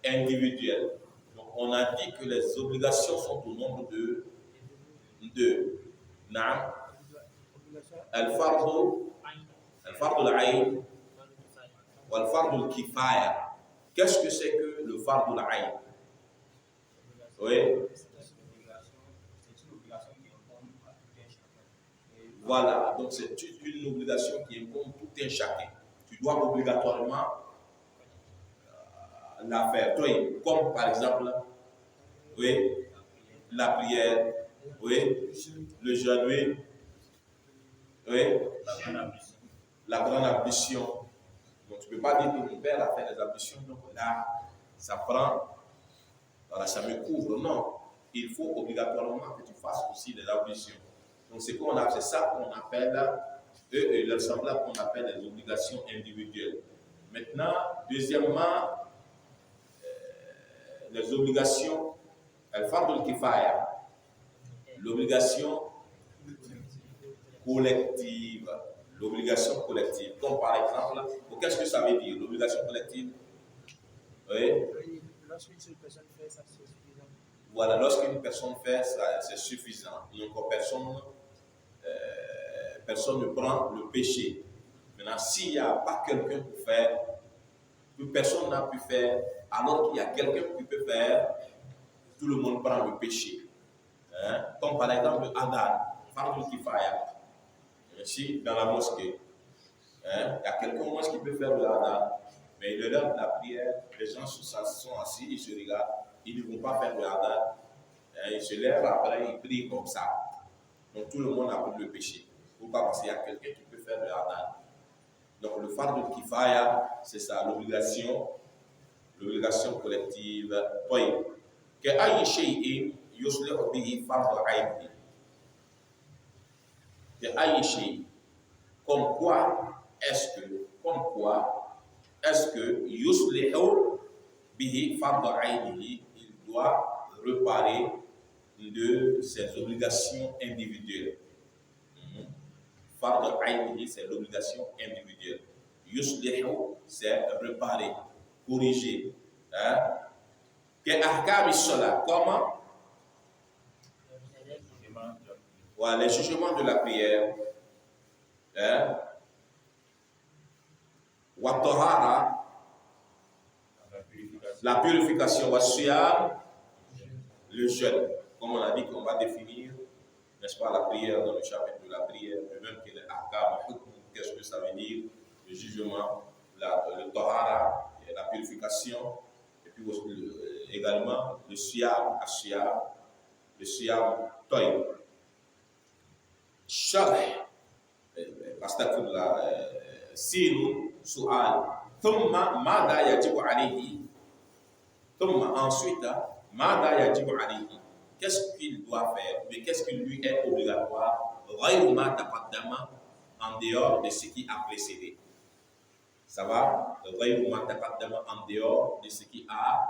individuelles. Donc, on a dit que les obligations sont au nombre de 2. Al-fardu Al-Fard al-Ayn ou Al-Fard al-Kifaya. Qu'est-ce que c'est que le Fard al-Ayn? Oui. Voilà, donc c'est une obligation qui incombe tout un chacun. Tu dois obligatoirement la faire. Toi, comme par exemple, oui, la prière, oui, le jeûne, oui, la grande ablution. Donc tu ne peux pas dire que mon père a fait des ablutions, donc là, ça prend, voilà, ça me couvre. Non, il faut obligatoirement que tu fasses aussi des ablutions. Donc c'est ça qu'on appelle, le semblable qu'on appelle les obligations individuelles. Maintenant, deuxièmement, les obligations, al-fard al-kifaya, l'obligation collective. L'obligation collective. Donc par exemple, qu'est-ce que ça veut dire, l'obligation collective? Oui. Lorsqu'une seule personne fait ça, c'est suffisant. Voilà, lorsqu'une personne fait ça, c'est suffisant. Donc personne ne prend le péché. Maintenant, s'il n'y a pas quelqu'un pour faire, que personne n'a pu faire, alors qu'il y a quelqu'un qui peut faire, tout le monde prend le péché. Hein? Comme par exemple le Adhan, Fardul Kifaya. Ici, dans la mosquée, hein? Il y a quelqu'un au moins qui peut faire le Adhan, mais le l'heure de la prière, les gens sont assis, ils se regardent, ils ne vont pas faire le Adhan. Hein? Ils se lèvent après, ils prient comme ça. Donc tout le monde a pris le péché. Pourquoi? Parce qu'il y a quelqu'un qui peut faire le Adhan. Donc le Fardul Kifaya, c'est ça, l'obligation collective. Oui. كأي شيء يصلح به فرض عينه. كأي شيء. Comme quoi est-ce que يصلح به فرض عينه, il doit réparer de ses obligations individuelles. Fard ayn, c'est l'obligation individuelle. Yuslihu, c'est réparer, corriger. Ahkam as-salat, comment? Voilà, les jugements de la prière. Wa tahara, la purification. Wa siyam, le jeûne. Comme on a dit qu'on va définir, n'est-ce pas, la prière dans le chapitre de la prière, de même que les ahkam, qu'est-ce que ça veut dire, le jugement, le tahara, la purification, et puis également le siyam, le siyam toy. Sharh, astagfirullah, sinu, su'al, thumma mada yajibu alayhi, thumma ensuite, mada yajibu alayhi. Qu'est-ce qu'il doit faire, mais qu'est-ce qui lui est obligatoire, en dehors de ce qui a précédé. Ça va? En dehors de ce qui a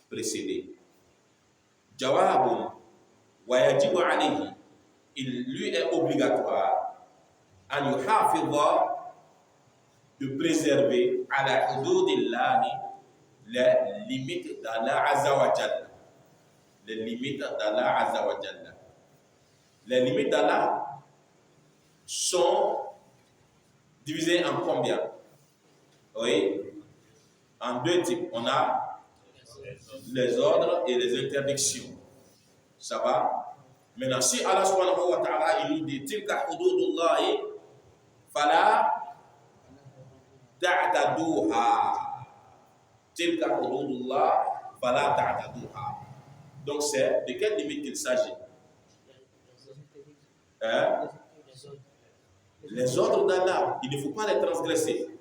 précédé. Jawabun wa yajibu alayhi, il lui est obligatoire an yuhafidha, de préserver ala hududillahi, les limites d'Allah Azza wa Jalla. Les limites d'Allah Azza wa Jalla. Les limites d'Allah sont divisées en combien? Oui, en deux types. On a les ordres et les interdictions. Ça va? Maintenant, si Allah subhanahu wa ta'ala il nous dit tilka hududullahi fala ta'taduha. Tilka hududullah fala ta'taduha. Donc c'est de quelle limite il s'agit? Les ordres d'Allah, il ne faut pas les transgresser.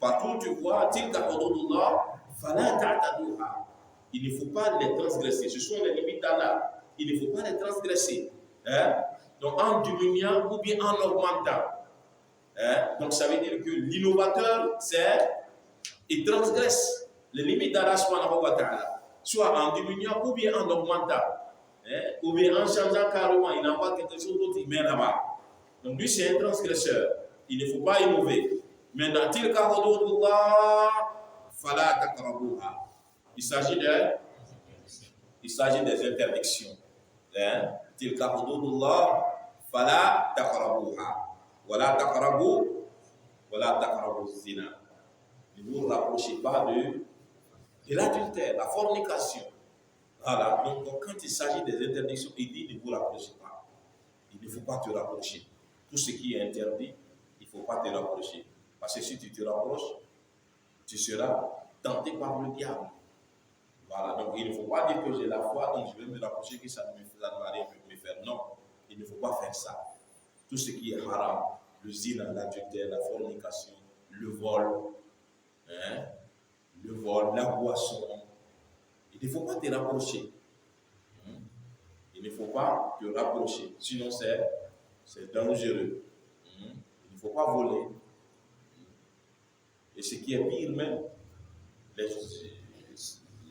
Partout tu vois, tilka hududullah fala ta'taduha. Il ne faut pas les transgresser. Ce sont les limites d'Allah. Il ne faut pas les transgresser. Donc en diminuant ou bien en augmentant. Donc ça veut dire que l'innovateur, c'est il transgresse les limites d'Allah subhanahu wa ta'ala, soit en diminuant ou bien en augmentant, ou bien en changeant carrément, il envoie quelque chose d'autre, il met là-bas. Donc lui c'est un transgresseur, il ne faut pas innover. Maintenant, tilka hududullah fala taqrabuha, il s'agit des interdictions. Tilka hududullah fala taqrabuha wala taqrabu Voilà, taqrabu zina. Ne vous rapprochez pas de l'adultère, la fornication. Voilà, donc quand il s'agit des interdictions, il dit ne vous rapprochez pas. Il ne faut pas te rapprocher. Tout ce qui est interdit, il ne faut pas te rapprocher. Parce que si tu te rapproches, tu seras tenté par le diable. Voilà, donc il ne faut pas dire que j'ai la foi, donc je vais me rapprocher, que ça ne va rien me faire. Non, il ne faut pas faire ça. Tout ce qui est haram, le zina, l'adultère, la fornication, le vol, la boisson, il ne faut pas te rapprocher. Il ne faut pas te rapprocher, sinon c'est dangereux. Il ne faut pas voler. Et ce qui est pire même,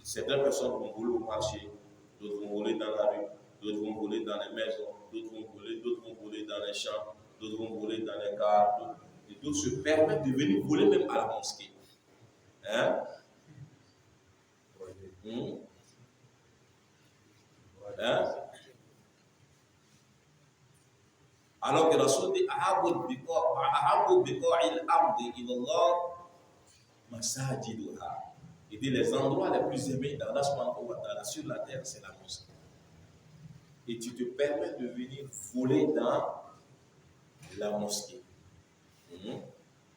certaines personnes vont voler au marché, d'autres vont voler dans la rue, d'autres vont voler dans les maisons, d'autres vont voler dans les champs, d'autres vont voler dans les cars, et d'autres se permettent de venir voler même à la mosquée. Hein? Hein? Alors que Rasul dit ahabbu biqa'il ardi ila Allah masajiduha. Il dit les endroits les plus aimés d'Allah subhanahu wa ta'ala sur la terre, c'est la mosquée. Et tu te permets de venir voler dans la mosquée.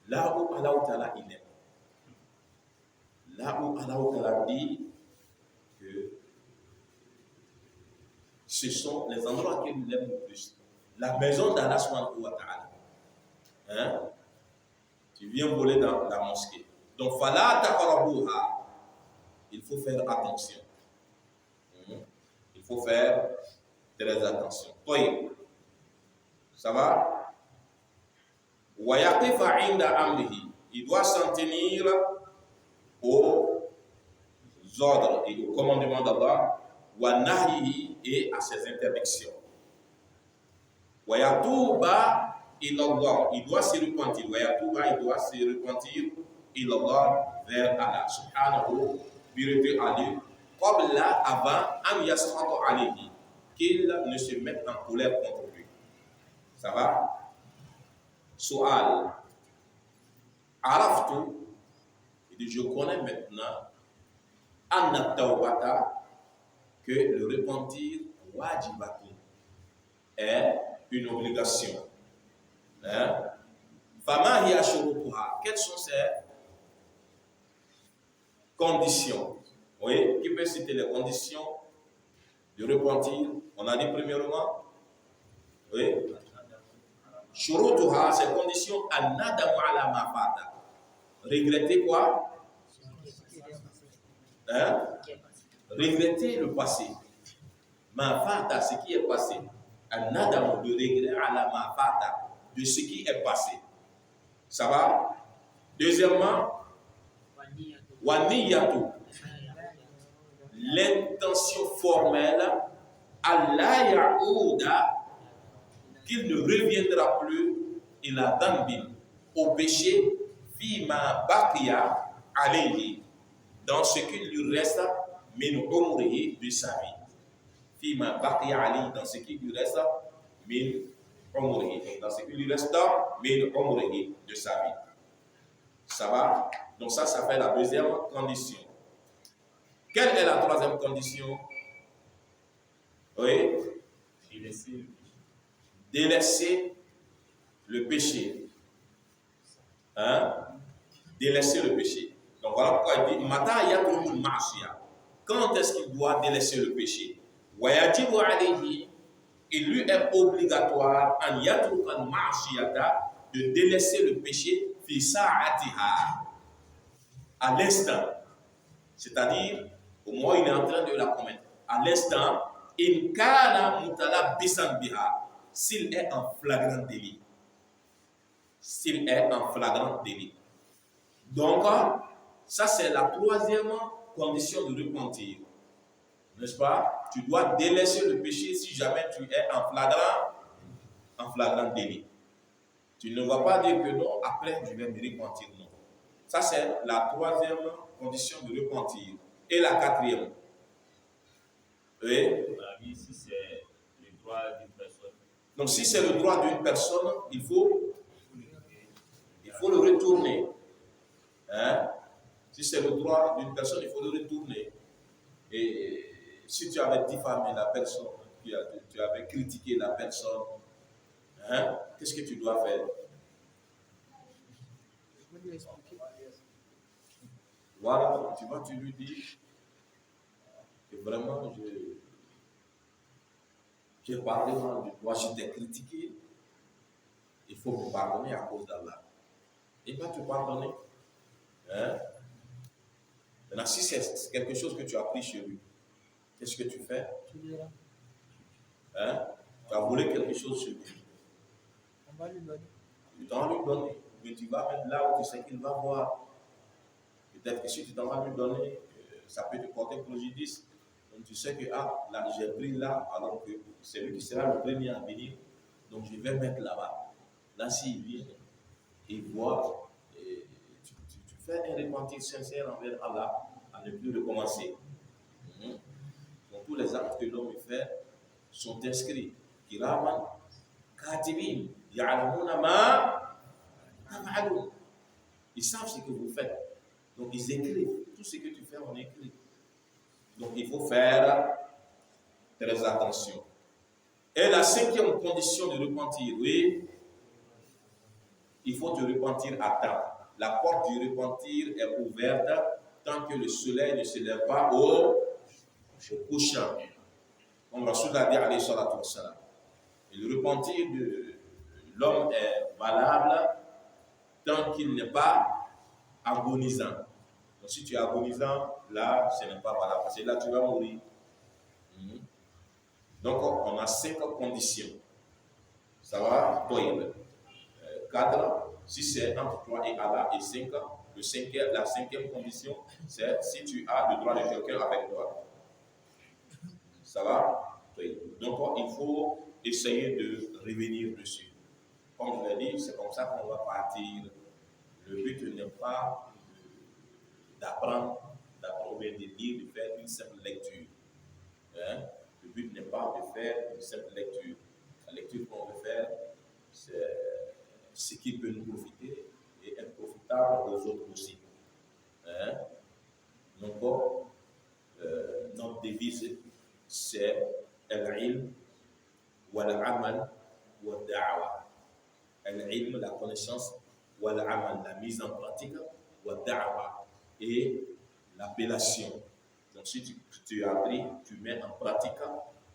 Là où Allah ta'ala il aime. Là où Allah ta'ala dit que ce sont les endroits qu'il aime le plus. La maison d'Allah subhanahu wa ta'ala. Tu viens voler dans la mosquée. Donc, fala taqrabuha. Il faut faire attention. Il faut faire très attention. Oui. Ça va? Wa yaqifa 'inda amrihi. Il doit s'en tenir aux ordres et aux commandements d'Allah. Wa nahyihi, et à ses interdictions. Wa yatuba ila Allah. Il doit se repentir. Wa yatuba, il doit se repentir ila Allah, vers Allah subhanahu vérité à lui, comme là avant, an yaskhatu alayhi, qu'il ne se mette en colère contre lui. Ça va? Soal. Araftu, il dit je connais maintenant, anna tawbata, que le repentir wajibatun est une obligation. Fama hiya shurutuha, quelles sont ces conditions? Oui, qui peut citer les conditions de repentir? On a dit premièrement, oui, shurutuha, ces conditions, an-nadamu ala ma fata. Regretter quoi? Regretter le passé. Ma fata, ce qui est passé. An-nadamu, de regret ala ma fata, de ce qui est passé. Ça va? Deuxièmement, wa niyatu, l'intention formelle, Allah ya'ouda, qu'il ne reviendra plus ila dhanbin, au péché, fima baqiya alayhi, dans ce qu'il lui reste min umrihi, de sa vie. Fima baqiya alayhi, dans ce qu'il lui reste min umrihi, dans ce qu'il lui reste min umrihi, de sa vie. Ça va? Donc ça fait la deuxième condition. Quelle est la troisième condition? Oui. Délaisser le péché. Délaisser le péché. Donc voilà pourquoi il dit Mata yatrukul ma'asiya. Quand est-ce qu'il doit délaisser le péché? Wa yajibu alayhi, il lui est obligatoire an yatrukal ma'asiyata, de délaisser le péché fi sa'atiha, à l'instant. C'est-à-dire au moment où il est en train de la commettre. À l'instant, in kana mutalabbisan biha, s'il est en flagrant délit. S'il est en flagrant délit. Donc, ça c'est la troisième condition de repentir. N'est-ce pas? Tu dois délaisser le péché si jamais tu es en flagrant délit. Tu ne vas pas dire que non, après je vais me repentir. Non. Ça c'est la troisième condition de repentir. Et la quatrième? Oui. Si c'est le droit d'une personne. Donc si c'est le droit d'une personne, il faut faut le retourner. Hein? Si c'est le droit d'une personne, il faut le retourner. Et si tu avais diffamé la personne, tu avais critiqué la personne, hein? Qu'est-ce que tu dois faire? Voilà, tu vois, tu lui dis que vraiment, j'ai parlé mal de toi, je t'ai critiqué, il faut me pardonner à cause d'Allah. Il va te pardonner. Hein? Maintenant, si c'est quelque chose que tu as pris chez lui, qu'est-ce que tu fais? Hein? Tu as volé quelque chose chez lui. On va lui donner. Tu t'en vas lui donner. Mais tu vas mettre là où tu sais qu'il va voir. Peut-être que si tu t'en vas lui donner, ça peut te porter préjudice. Donc tu sais que là j'ai pris là, alors que c'est lui qui sera le premier à venir. Donc je vais mettre là-bas. Là, s'il vient, il voit, et tu fais un repentir sincère envers Allah, à ne plus recommencer. Donc tous les actes que l'homme fait sont inscrits. Kiraman, katibin, ya'lamuna ma taf'alun. Ils savent ce que vous faites. Donc ils écrivent. Tout ce que tu fais, on écrit. Donc il faut faire très attention. Et la cinquième condition de repentir, oui, il faut te repentir à temps. La porte du repentir est ouverte tant que le soleil ne se lève pas au couchant. Comme Rasoul a dit, alayhi salatu wassalam. Et le repentir de l'homme est valable tant qu'il n'est pas agonisant. Donc si tu es agonisant, là, ce n'est pas valable. Parce que là, tu vas mourir. Donc, on a 5 conditions. Ça va? Toi, 4, si c'est entre toi et Allah, et 5, la cinquième condition, c'est si tu as le droit de quelqu'un avec toi. Ça va? Donc, il faut essayer de revenir dessus. Comme je l'ai dit, c'est comme ça qu'on va partir. Le but n'est pas d'apprendre des livres, de faire une simple lecture. Hein? Le but n'est pas de faire une simple lecture. La lecture qu'on veut faire, c'est ce qui peut nous profiter et être profitable aux autres aussi. Hein? Donc, notre devise, c'est al-ilm wal-amal wal-da'wa. Al-ilm, la connaissance, wal-amal, la mise en pratique, wal-da'wa, et l'appellation. Donc, si tu as appris, tu mets en pratique,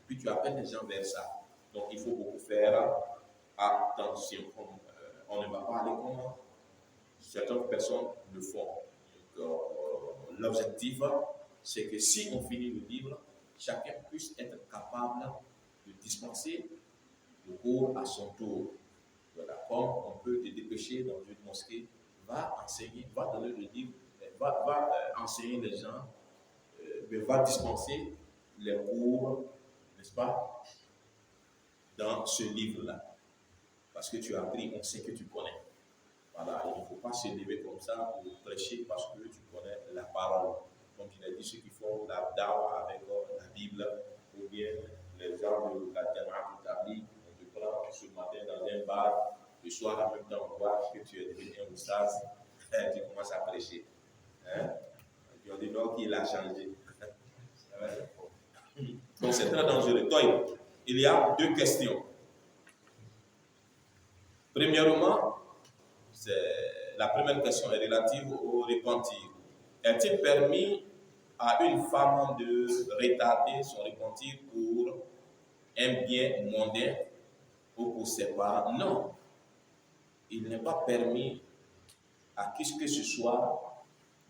puis tu appelles les gens vers ça. Donc, il faut beaucoup faire attention. On ne va pas aller comme certaines personnes le font. L'objectif, c'est que si on finit le livre, chacun puisse être capable de dispenser le cours à son tour. Voilà. Comme on peut te dépêcher dans une mosquée, va enseigner, va donner le livre, va enseigner les gens, va dispenser les cours, n'est-ce pas, dans ce livre-là. Parce que tu as appris, on sait que tu connais. Voilà, il ne faut pas se lever comme ça pour prêcher parce que tu connais la parole. Donc il a dit ceux qui font la dawa avec la Bible, ou bien les gens de la Jamaat établie, on te prend ce matin dans un bar, le soir en même temps on voit que tu es devenu un oustaz, tu commences à prêcher. Hein? Et on dit donc il a changé. Donc c'est très dangereux. Donc, il y a 2 questions. Premièrement, la première question est relative au repentir. Est-il permis à une femme de retarder son repentir pour un bien mondain ou pour ses parents? Non. Il n'est pas permis à qui que ce soit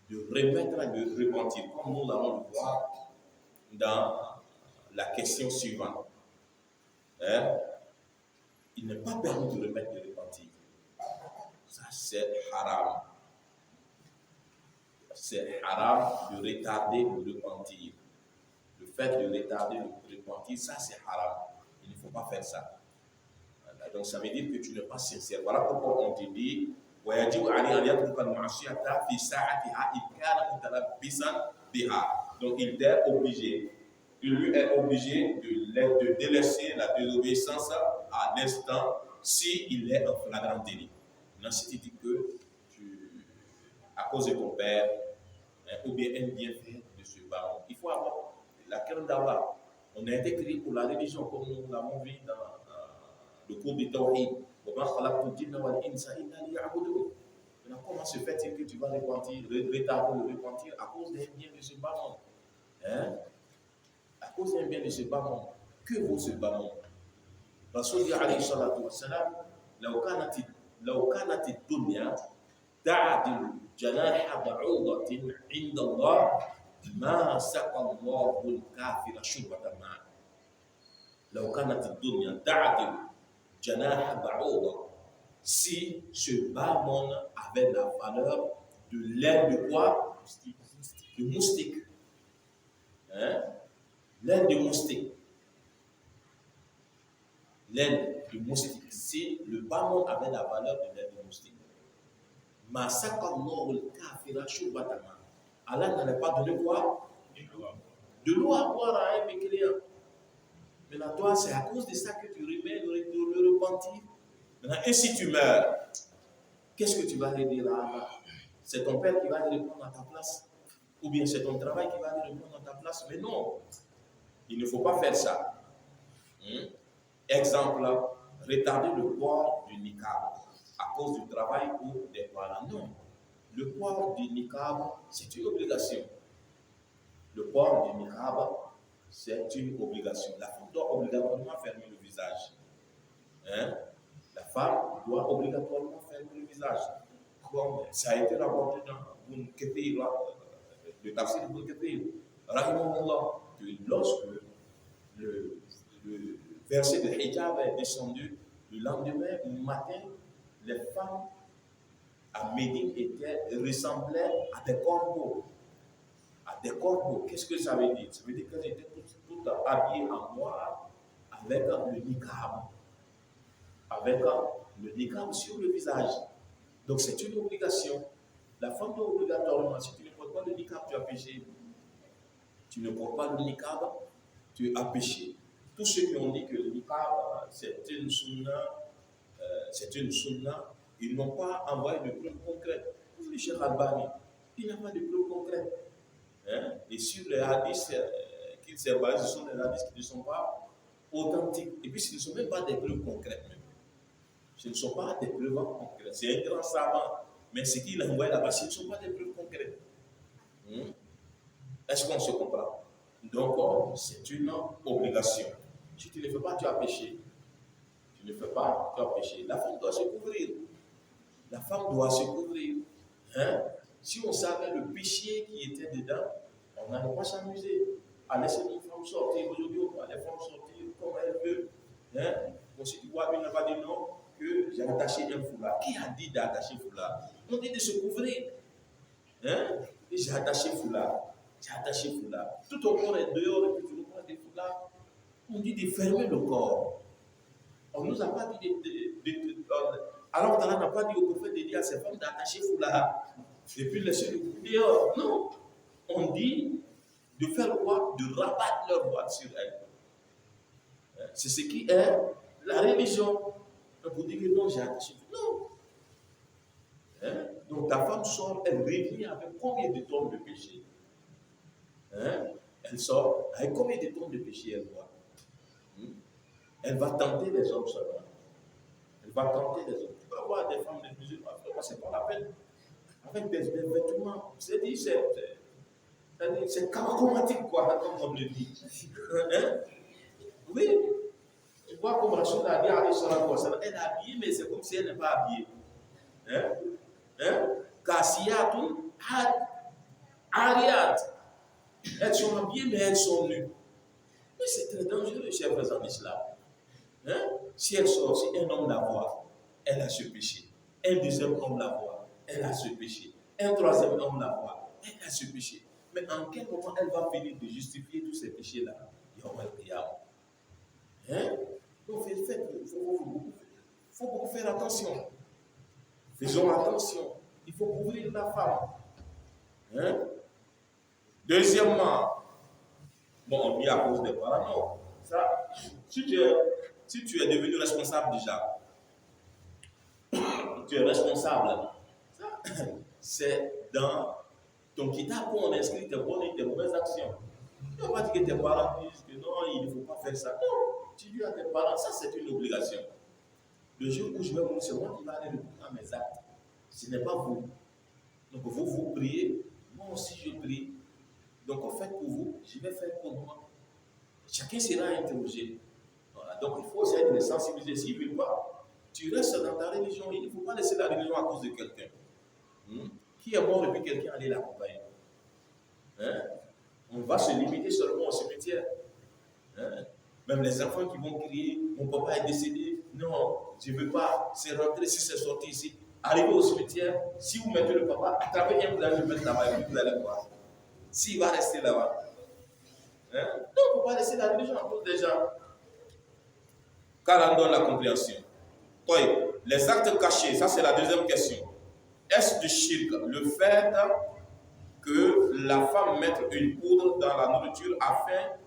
de remettre le repentir, comme nous allons le voir dans la question suivante. Hein? Il n'est pas permis de remettre le repentir. Ça, c'est haram. C'est haram de retarder le repentir. Le fait de retarder le repentir, ça, c'est haram. Il ne faut pas faire ça. Voilà. Donc, ça veut dire que tu n'es pas sincère. Voilà pourquoi on te dit donc, il est obligé. Il lui est obligé de délaisser la désobéissance à l'instant s'il est en flagrant délit. Maintenant, si tu dis que à cause de ton père, hein, ou bien un bienfait de ce baron. Il faut avoir la crainte d'Allah. On a été créé pour la religion, comme nous l'avons vu dans le cours du Tawhid. Maintenant, comment se fait-il que tu vas repentir, repentir à cause d'un bien de ce baron, hein? À cause d'un bien de ce baron. Que vaut ce baron? Rasul dit alayhi salatu wa salam, لو كانت الدنيا تعدل جناح بعوضة عند الله ما سقى الله الكافر شربة ماء. لو كانت الدنيا تعدل جناح بعوضة. Si ce bas monde avait la valeur de l'aile de quoi? De moustique. Hein? L'aile de moustique. L'aile de moustique. Si le bas monde avait la valeur de l'aile de moustique. Allah n'allait pas donner quoi? De l'eau à boire à un mécréant. Maintenant, toi, c'est à cause de ça que tu remets le repentir. Maintenant, et si tu meurs, qu'est-ce que tu vas lui dire à Allah? C'est ton père qui va lui répondre à ta place? Ou bien c'est ton travail qui va lui répondre à ta place? Mais non, il ne faut pas faire ça. Exemple, retarder le port du niqab à cause du travail ou des parents. Non, le port du niqab, c'est une obligation. Le port du niqab, c'est une obligation. La femme doit obligatoirement fermer le visage. Hein? La femme doit obligatoirement fermer le visage. Comme ça a été rapporté dans Ibn Kathir, le tafsir Ibn Kathir, rahimahullah, que lorsque le verset de hijab est descendu, le lendemain, le matin, les femmes à Médine ressemblaient à des corbeaux. À des corbeaux. Qu'est-ce que ça veut dire? Ça veut dire qu'elles étaient toutes habillées en noir avec le niqab. Avec le niqab sur le visage. Donc c'est une obligation. La femme doit obligatoirement, si tu ne portes pas le niqab, tu as péché. Tu ne portes pas le niqab, tu as péché. Tous ceux qui ont dit que le niqab c'est une sunna, ils n'ont pas envoyé de preuves concrètes. Pour le Cheikh Albani, il n'y a pas de preuves concrètes. Hein? Et sur les hadiths qu'ils se basent, ce sont des hadiths qui ne sont pas authentiques. Et puis ce ne sont même pas des preuves concrètes. Même. Ce ne sont pas des preuves concrètes. C'est un grand savant. Mais ce qu'il a envoyé là-bas, ce ne sont pas des preuves concrètes. Est-ce qu'on se comprend? Donc, c'est une obligation. Si tu ne le fais pas, tu as péché. Tu ne le fais pas, tu as péché. La femme doit se couvrir. La femme doit se couvrir. Hein? Si on savait le péché qui était dedans, on n'allait pas s'amuser à laisser une femme sortir. Aujourd'hui, on voit les femmes sortir comme elles veulent. Hein? Bon, si tu vois, il n'a pas dit non, que j'ai attaché un foulard. Qui a dit d'attacher un foulard? On dit de se couvrir. Hein? Et j'ai attaché un foulard. J'ai attaché un foulard. Tout ton corps est dehors et puis tu reprends des foulards. On dit de fermer le corps. On ne nous a pas dit alors Allah n'a pas dit au prophète de dire à ses femmes d'attacher le foulard et puis laisser le coup dehors. Non. On dit de faire quoi? De rabattre leur voix sur elles. C'est ce qui est la religion. Vous dites que non, j'ai attaché. Non. Hein? Donc ta femme sort, elle revient avec combien de tonnes de péché? Hein? Elle sort avec combien de tonnes de péché elle voit? Elle va tenter les hommes seulement. Elle va tenter les hommes. Tu vas voir des femmes de musulmans, c'est pas la peine. Avec des vêtements, c'est caracromatique, quoi, comme on le dit. Hein? Oui. Tu vois comme Rachel a dit à Alexandre, elle est habillée, mais c'est comme si elle n'est pas habillée. Hein? Hein? Kassiyatun Ariat. Elles sont habillées, mais elles sont nues. Mais c'est très dangereux, chers frères en islam. Hein? Si elle sort, si un homme la voit, elle a ce péché. Un deuxième homme la voit, elle a ce péché. Un troisième homme la voit, elle a ce péché. Mais en quel moment elle va finir de justifier tous ces péchés-là? Hein? Donc, il faut beaucoup faire attention. Faisons attention. Il faut couvrir la femme. Hein? Deuxièmement, bon, on dit à cause des parents, non. Ça, si tu es devenu responsable déjà, tu es responsable, c'est dans ton kitab où on inscrit tes bonnes et tes mauvaises actions. Tu ne vas pas dire que tes parents disent que non, il ne faut pas faire ça. Non, tu dis à tes parents, ça c'est une obligation. Le jour où je vais mourir, c'est moi qui vais aller répondre à mes actes. Ce n'est pas vous. Donc vous priez, moi aussi je prie. Donc en fait pour vous, je vais faire pour moi. Chacun sera interrogé. Voilà. Donc il faut essayer de les sensibiliser. S'ils ne veulent pas, tu restes dans ta religion. Il ne faut pas laisser la religion à cause de quelqu'un. Qui est mort et puis quelqu'un allait l'accompagner. On va se limiter seulement au cimetière. Même les enfants qui vont crier, mon papa est décédé, non, je ne veux pas, c'est rentré, si c'est sorti ici. Arrivez au cimetière, si vous mettez le papa, attrapez un plat, je vais mettre là-bas et vous allez voir. S'il va rester là-bas. Non, il ne faut pas laisser la religion à cause des gens. Car on donne la compréhension. Les actes cachés, ça c'est la deuxième question. Est-ce du shirk le fait que la femme mette une poudre dans la nourriture afin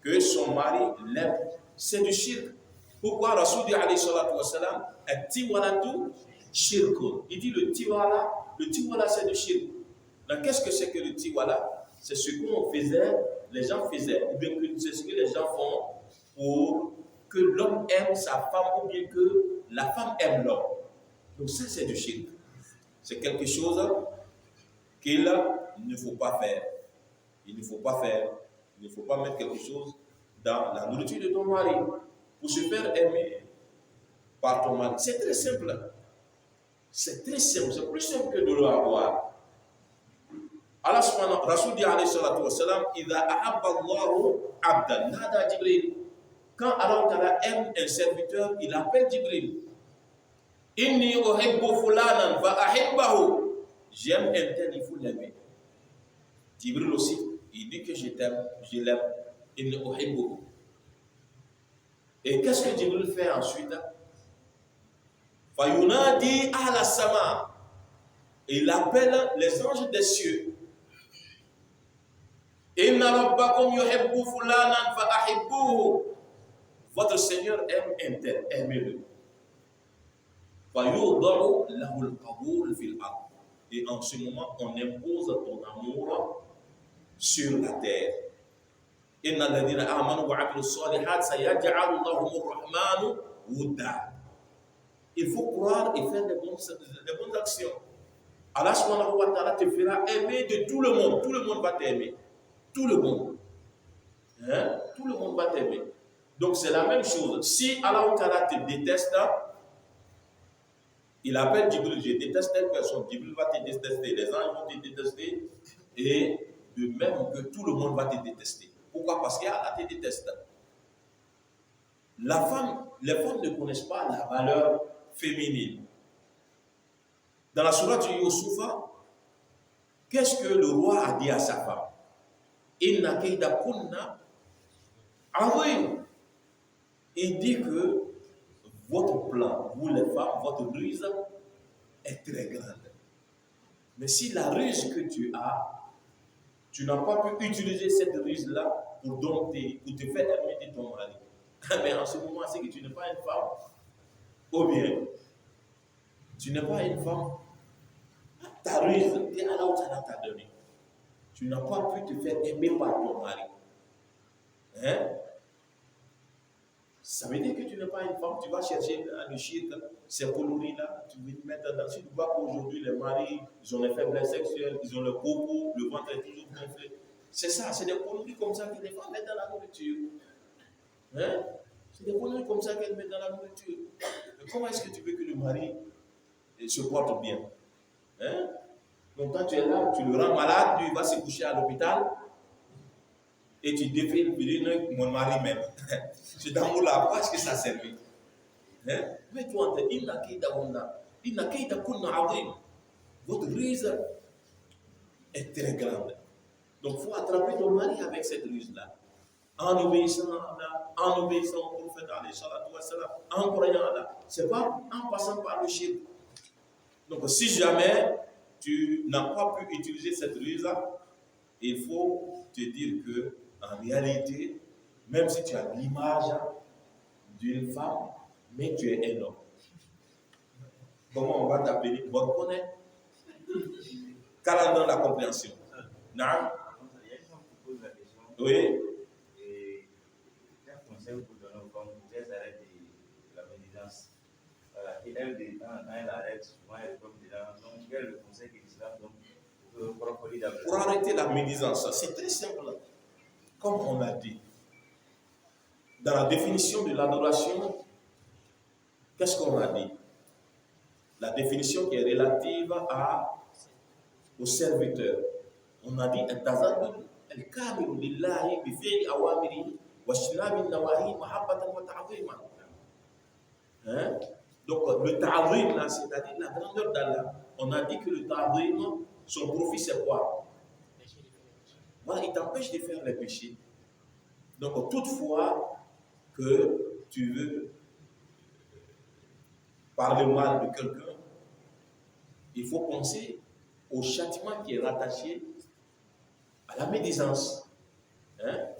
que son mari l'aime? C'est du shirk. Pourquoi Rasoul dit alayhi salatu wa salam, tiwalatu shirkun. Il dit le tiwala c'est du shirk. Donc qu'est-ce que c'est que le tiwala? C'est ce qu'on faisait, les gens faisaient, ou bien c'est ce que les gens font pour que l'homme aime sa femme ou bien que la femme aime l'homme. Donc ça c'est du shirk. C'est quelque chose qu'il ne faut pas faire. Il ne faut pas faire. Il ne faut pas mettre quelque chose dans la nourriture de ton mari pour se faire aimer par ton mari. C'est très simple. C'est très simple. C'est plus simple que de l'avoir. Allah subhanahu wa ta'ala, Rasoul dit alayhi salatu wa salam, Idha ahabba Allahu abdan, nada Jibril. Quand Allah ta'ala aime un serviteur, il appelle Jibril. Inni uhibbu fulanan fa ahibbahu. J'aime un tel, il faut l'aimer. Jibril aussi, il dit que je t'aime, je l'aime. Inni uhibbu. Et qu'est-ce que Jibril fait ensuite? Fa yunadi ahla sama. Il appelle les anges des cieux. Inna rabbakum yuhibbu fulanan fa ahibbuhu. Votre Seigneur aime un tel, aimez-le. Et en ce moment, on impose ton amour sur la terre. Il faut croire et faire des bonnes actions. Allah subhanahu wa ta'ala te fera aimer de tout le monde. Tout le monde va t'aimer. Tout le monde. Tout le monde va t'aimer. Donc c'est la même chose. Si Allah ta'ala te déteste, il appelle Jibril, je déteste telle personne. Jibril va te détester. Les anges vont te détester. Et de même que tout le monde va te détester. Pourquoi? Parce qu'Allah te déteste. Les femmes ne connaissent pas la valeur féminine. Dans la sourate de Youssoufa, qu'est-ce que le roi a dit à sa femme? Inna kayda kunna azim. Il dit que votre plan, vous les femmes, votre ruse est très grande. Mais si la ruse que tu n'as pas pu utiliser cette ruse-là pour dompter, pour te faire aimer de ton mari, mais en ce moment, c'est que tu n'es pas une femme, ou bien tu n'es pas une femme, ta ruse, et Allah t'a donné. Tu n'as pas pu te faire aimer par ton mari. Ça veut dire que tu n'es pas une femme, tu vas chercher le shirk, ces coloris-là, tu veux te mettre dans. Si tu vois qu'aujourd'hui, les maris, ils ont des faiblesses sexuelles, ils ont le coco, le ventre est toujours gonflé. C'est ça, c'est des coloris comme ça que les femmes mettent dans la nourriture. C'est des coloris comme ça qu'elles mettent dans la nourriture. Mais comment est-ce que tu veux que le mari se porte bien? Donc quand tu es là, tu le rends malade, lui il va se coucher à l'hôpital. Et tu défiles, tu dis, mon mari même. C'est dans là, parce que ça servait. Mais toi, votre ruse est très grande. Donc il faut attraper ton mari avec cette ruse-là. En obéissant à Allah, en obéissant au prophète, en croyant à Allah. Ce n'est pas en passant par le shirk. Donc si jamais tu n'as pas pu utiliser cette ruse-là, il faut te dire que en réalité, même si tu as l'image d'une femme, mais tu es un homme. Comment on va t'appeler? Tu vas reconnaître. Car dans la compréhension. Non? Il y a une femme qui pose la question. Oui. Et quel conseil vous donnez aux femmes pour qu'elles arrêtent de la médisance? Voilà. Et elle, quand elle arrête, souvent elle tombe dedans. Donc, quel est le conseil que l'islam donne pour arrêter la médisance? C'est très simple. Comme on l'a dit, dans la définition de l'adoration, qu'est-ce qu'on a dit? La définition qui est relative au serviteur. On a dit donc le ta'zim là, c'est-à-dire la grandeur d'Allah. On a dit que le ta'zim, son profit c'est quoi? Voilà, il t'empêche de faire les péchés. Donc toutefois que tu veux parler mal de quelqu'un, il faut penser au châtiment qui est rattaché à la médisance.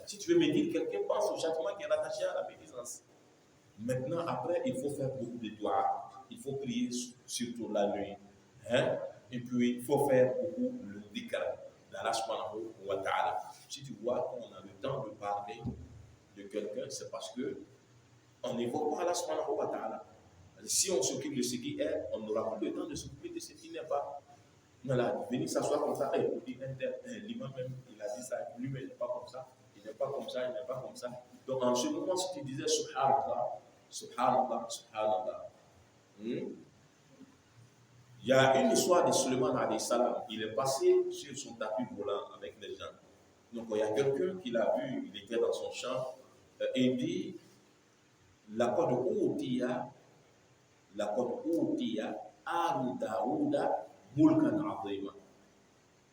Si tu veux médire quelqu'un, pense au châtiment qui est rattaché à la médisance. Maintenant, après, il faut faire beaucoup de doigts. Il faut prier surtout la nuit. Et puis, il faut faire beaucoup le dhikr d'Allah subhanahu wa ta'ala. Si tu vois qu'on a le temps de parler de quelqu'un, c'est parce que on n'évoque pas Allah subhanahu wa ta'ala. Si on s'occupe de ce qui est, on n'aura plus le temps de s'occuper de ce qui n'est pas. Voilà, venir s'asseoir comme ça, l'imam même, il a dit ça, lui, mais il n'est pas comme ça, il n'est pas comme ça, il n'est pas comme ça. Donc en ce moment, si tu disais Subhanallah, Subhanallah, Subhanallah, il y a une histoire de Suleiman alayhi salam, il est passé sur son tapis volant avec les gens. Donc il y a quelqu'un qui l'a vu, il était dans son champ, et il dit, la code Outiya, Aru Daouda, Mulkan Azima.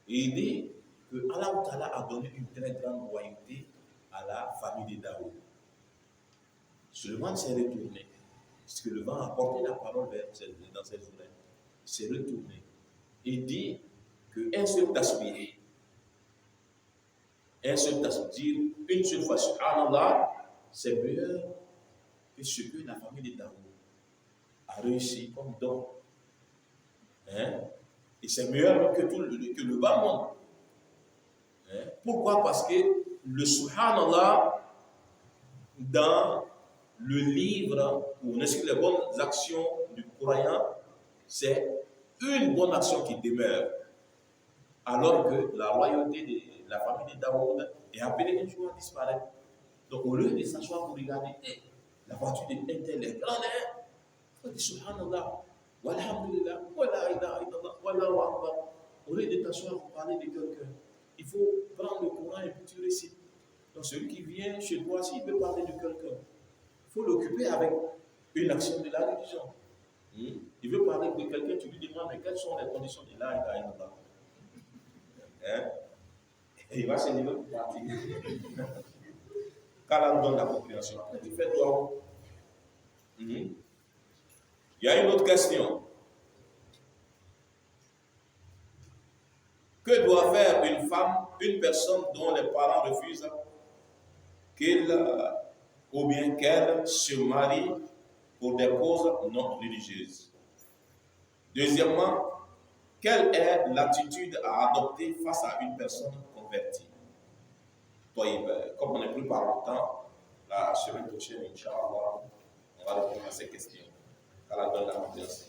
Et il dit que Allah Ta'ala a donné une très grande royauté à la famille de Daoud. Suleiman s'est retourné, parce que le vent a porté la parole dans ses oreilles. Il s'est retourné. Il dit qu'un seul tasbih, dire une seule fois Subhanallah, c'est meilleur que ce que la famille de Daoud a réussi comme don. Et c'est meilleur que le bas monde. Pourquoi? Parce que le Subhanallah, dans le livre où on inscrit les bonnes actions du croyant, c'est une bonne action qui demeure. Alors que la royauté de la famille de Daoud est appelée un jour à disparaître. Donc au lieu de s'asseoir pour regarder, la voiture de tel est grande, il faut dire Subhanallah, walhamdulillah, wala ilaha illallah, wallahu akbar. Au lieu de t'asseoir pour parler de quelqu'un, il faut prendre le Coran et puis tu récites. Donc celui qui vient chez toi, s'il veut parler de quelqu'un, il faut l'occuper avec une action de la religion. Il veut parler de quelqu'un, tu lui demandes mais quelles sont les conditions de la ilaha illallah. Et il va se lever pour partir. Car on donne la compréhension. Après, tu fais toi. Il y a une autre question. Que doit faire une femme, une personne dont les parents refusent qu'elle ou bien qu'elle se marie pour des causes non religieuses? Deuxièmement, quelle est l'attitude à adopter face à une personne convertie? Comme on n'est plus par le temps, la semaine prochaine, Inch'Allah, on va répondre à ces questions. Allah donne la confiance.